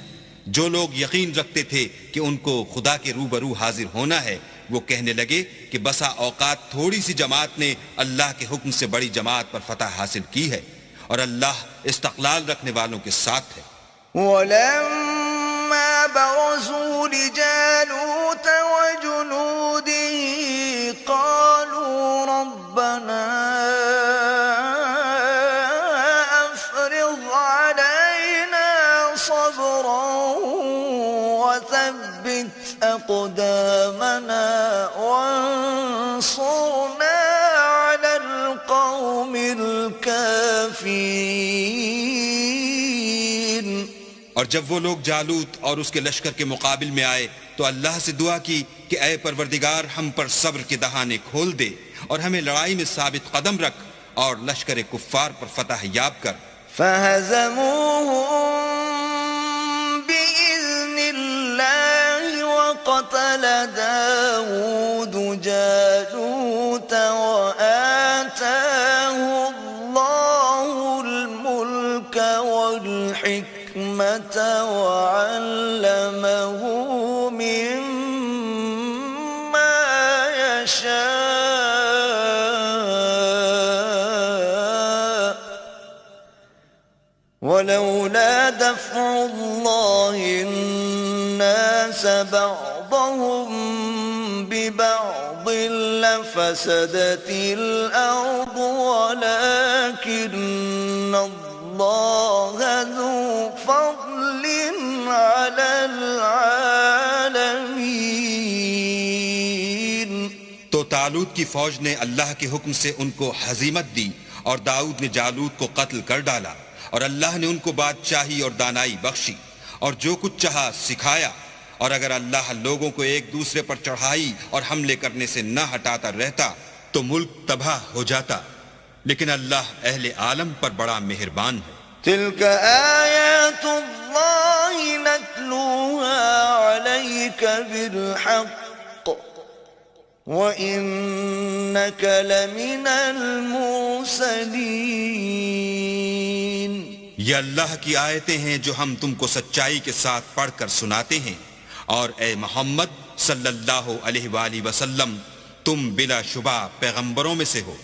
جو لوگ یقین رکھتے تھے کہ ان کو خدا کے روبرو حاضر ہونا ہے وہ کہنے لگے کہ بسا اوقات تھوڑی سی جماعت نے اللہ کے حکم سے بڑی جماعت پر فتح حاصل کی ہے، اور اللہ استقلال رکھنے والوں کے ساتھ ہے. وَلَمَّا بَرَزُوا لِجَالُوتَ وَجُنُودِهِ قَالُوا رَبَّنَا أَفْرِغْ عَلَيْنَا صَبْرًا وَثَبِّتْ أَقْدَامَنَا وَانصُرْنَا عَلَى الْقَوْمِ الْكَافِرِينَ. اور جب وہ لوگ جالوت اور اس کے لشکر کے مقابل میں آئے تو اللہ سے دعا کی کہ اے پروردگار ہم پر صبر کے دہانے کھول دے اور ہمیں لڑائی میں ثابت قدم رکھ اور لشکر کفار پر فتح یاب کر. فَهَزَمُوهُمْ بِإِذْنِ اللَّهِ وَقَتَلَ دَاوُودُ جَالُوتَ وَآتَاهُ اللَّهُ الْمُلْكَ وَالْحِكْمَةَ وَعَلَّمَهُ مِمَّا يَشَاءُ وَلَوْلَا دَفْعُ اللَّهِ النَّاسَ بَعْضَهُم بِبَعْضٍ لَفَسَدَتِ الْأَرْضُ وَلَكِنَّ اللَّهَ ذُو فَضْلٍ عَلَى الْعَالَمِينَ. تو طالوت کی فوج نے اللہ کے حکم سے ان کو ہزیمت دی اور داؤد نے جالوت کو قتل کر ڈالا، اور اللہ نے ان کو بادشاہی اور دانائی بخشی اور جو کچھ چاہا سکھایا. اور اگر اللہ لوگوں کو ایک دوسرے پر چڑھائی اور حملے کرنے سے نہ ہٹاتا رہتا تو ملک تباہ ہو جاتا، لیکن اللہ اہل عالم پر بڑا مہربان ہے. تِلْكَ آيَاتُ اللَّهِ نَتْلُوهَا عَلَيْكَ بِالْحَقِّ وَإِنَّكَ لَمِنَ الْمُرْسَلِينَ. یہ اللہ کی آیتیں ہیں جو ہم تم کو سچائی کے ساتھ پڑھ کر سناتے ہیں، اور اے محمد صلی اللہ علیہ وآلہ وسلم تم بلا شبہ پیغمبروں میں سے ہو.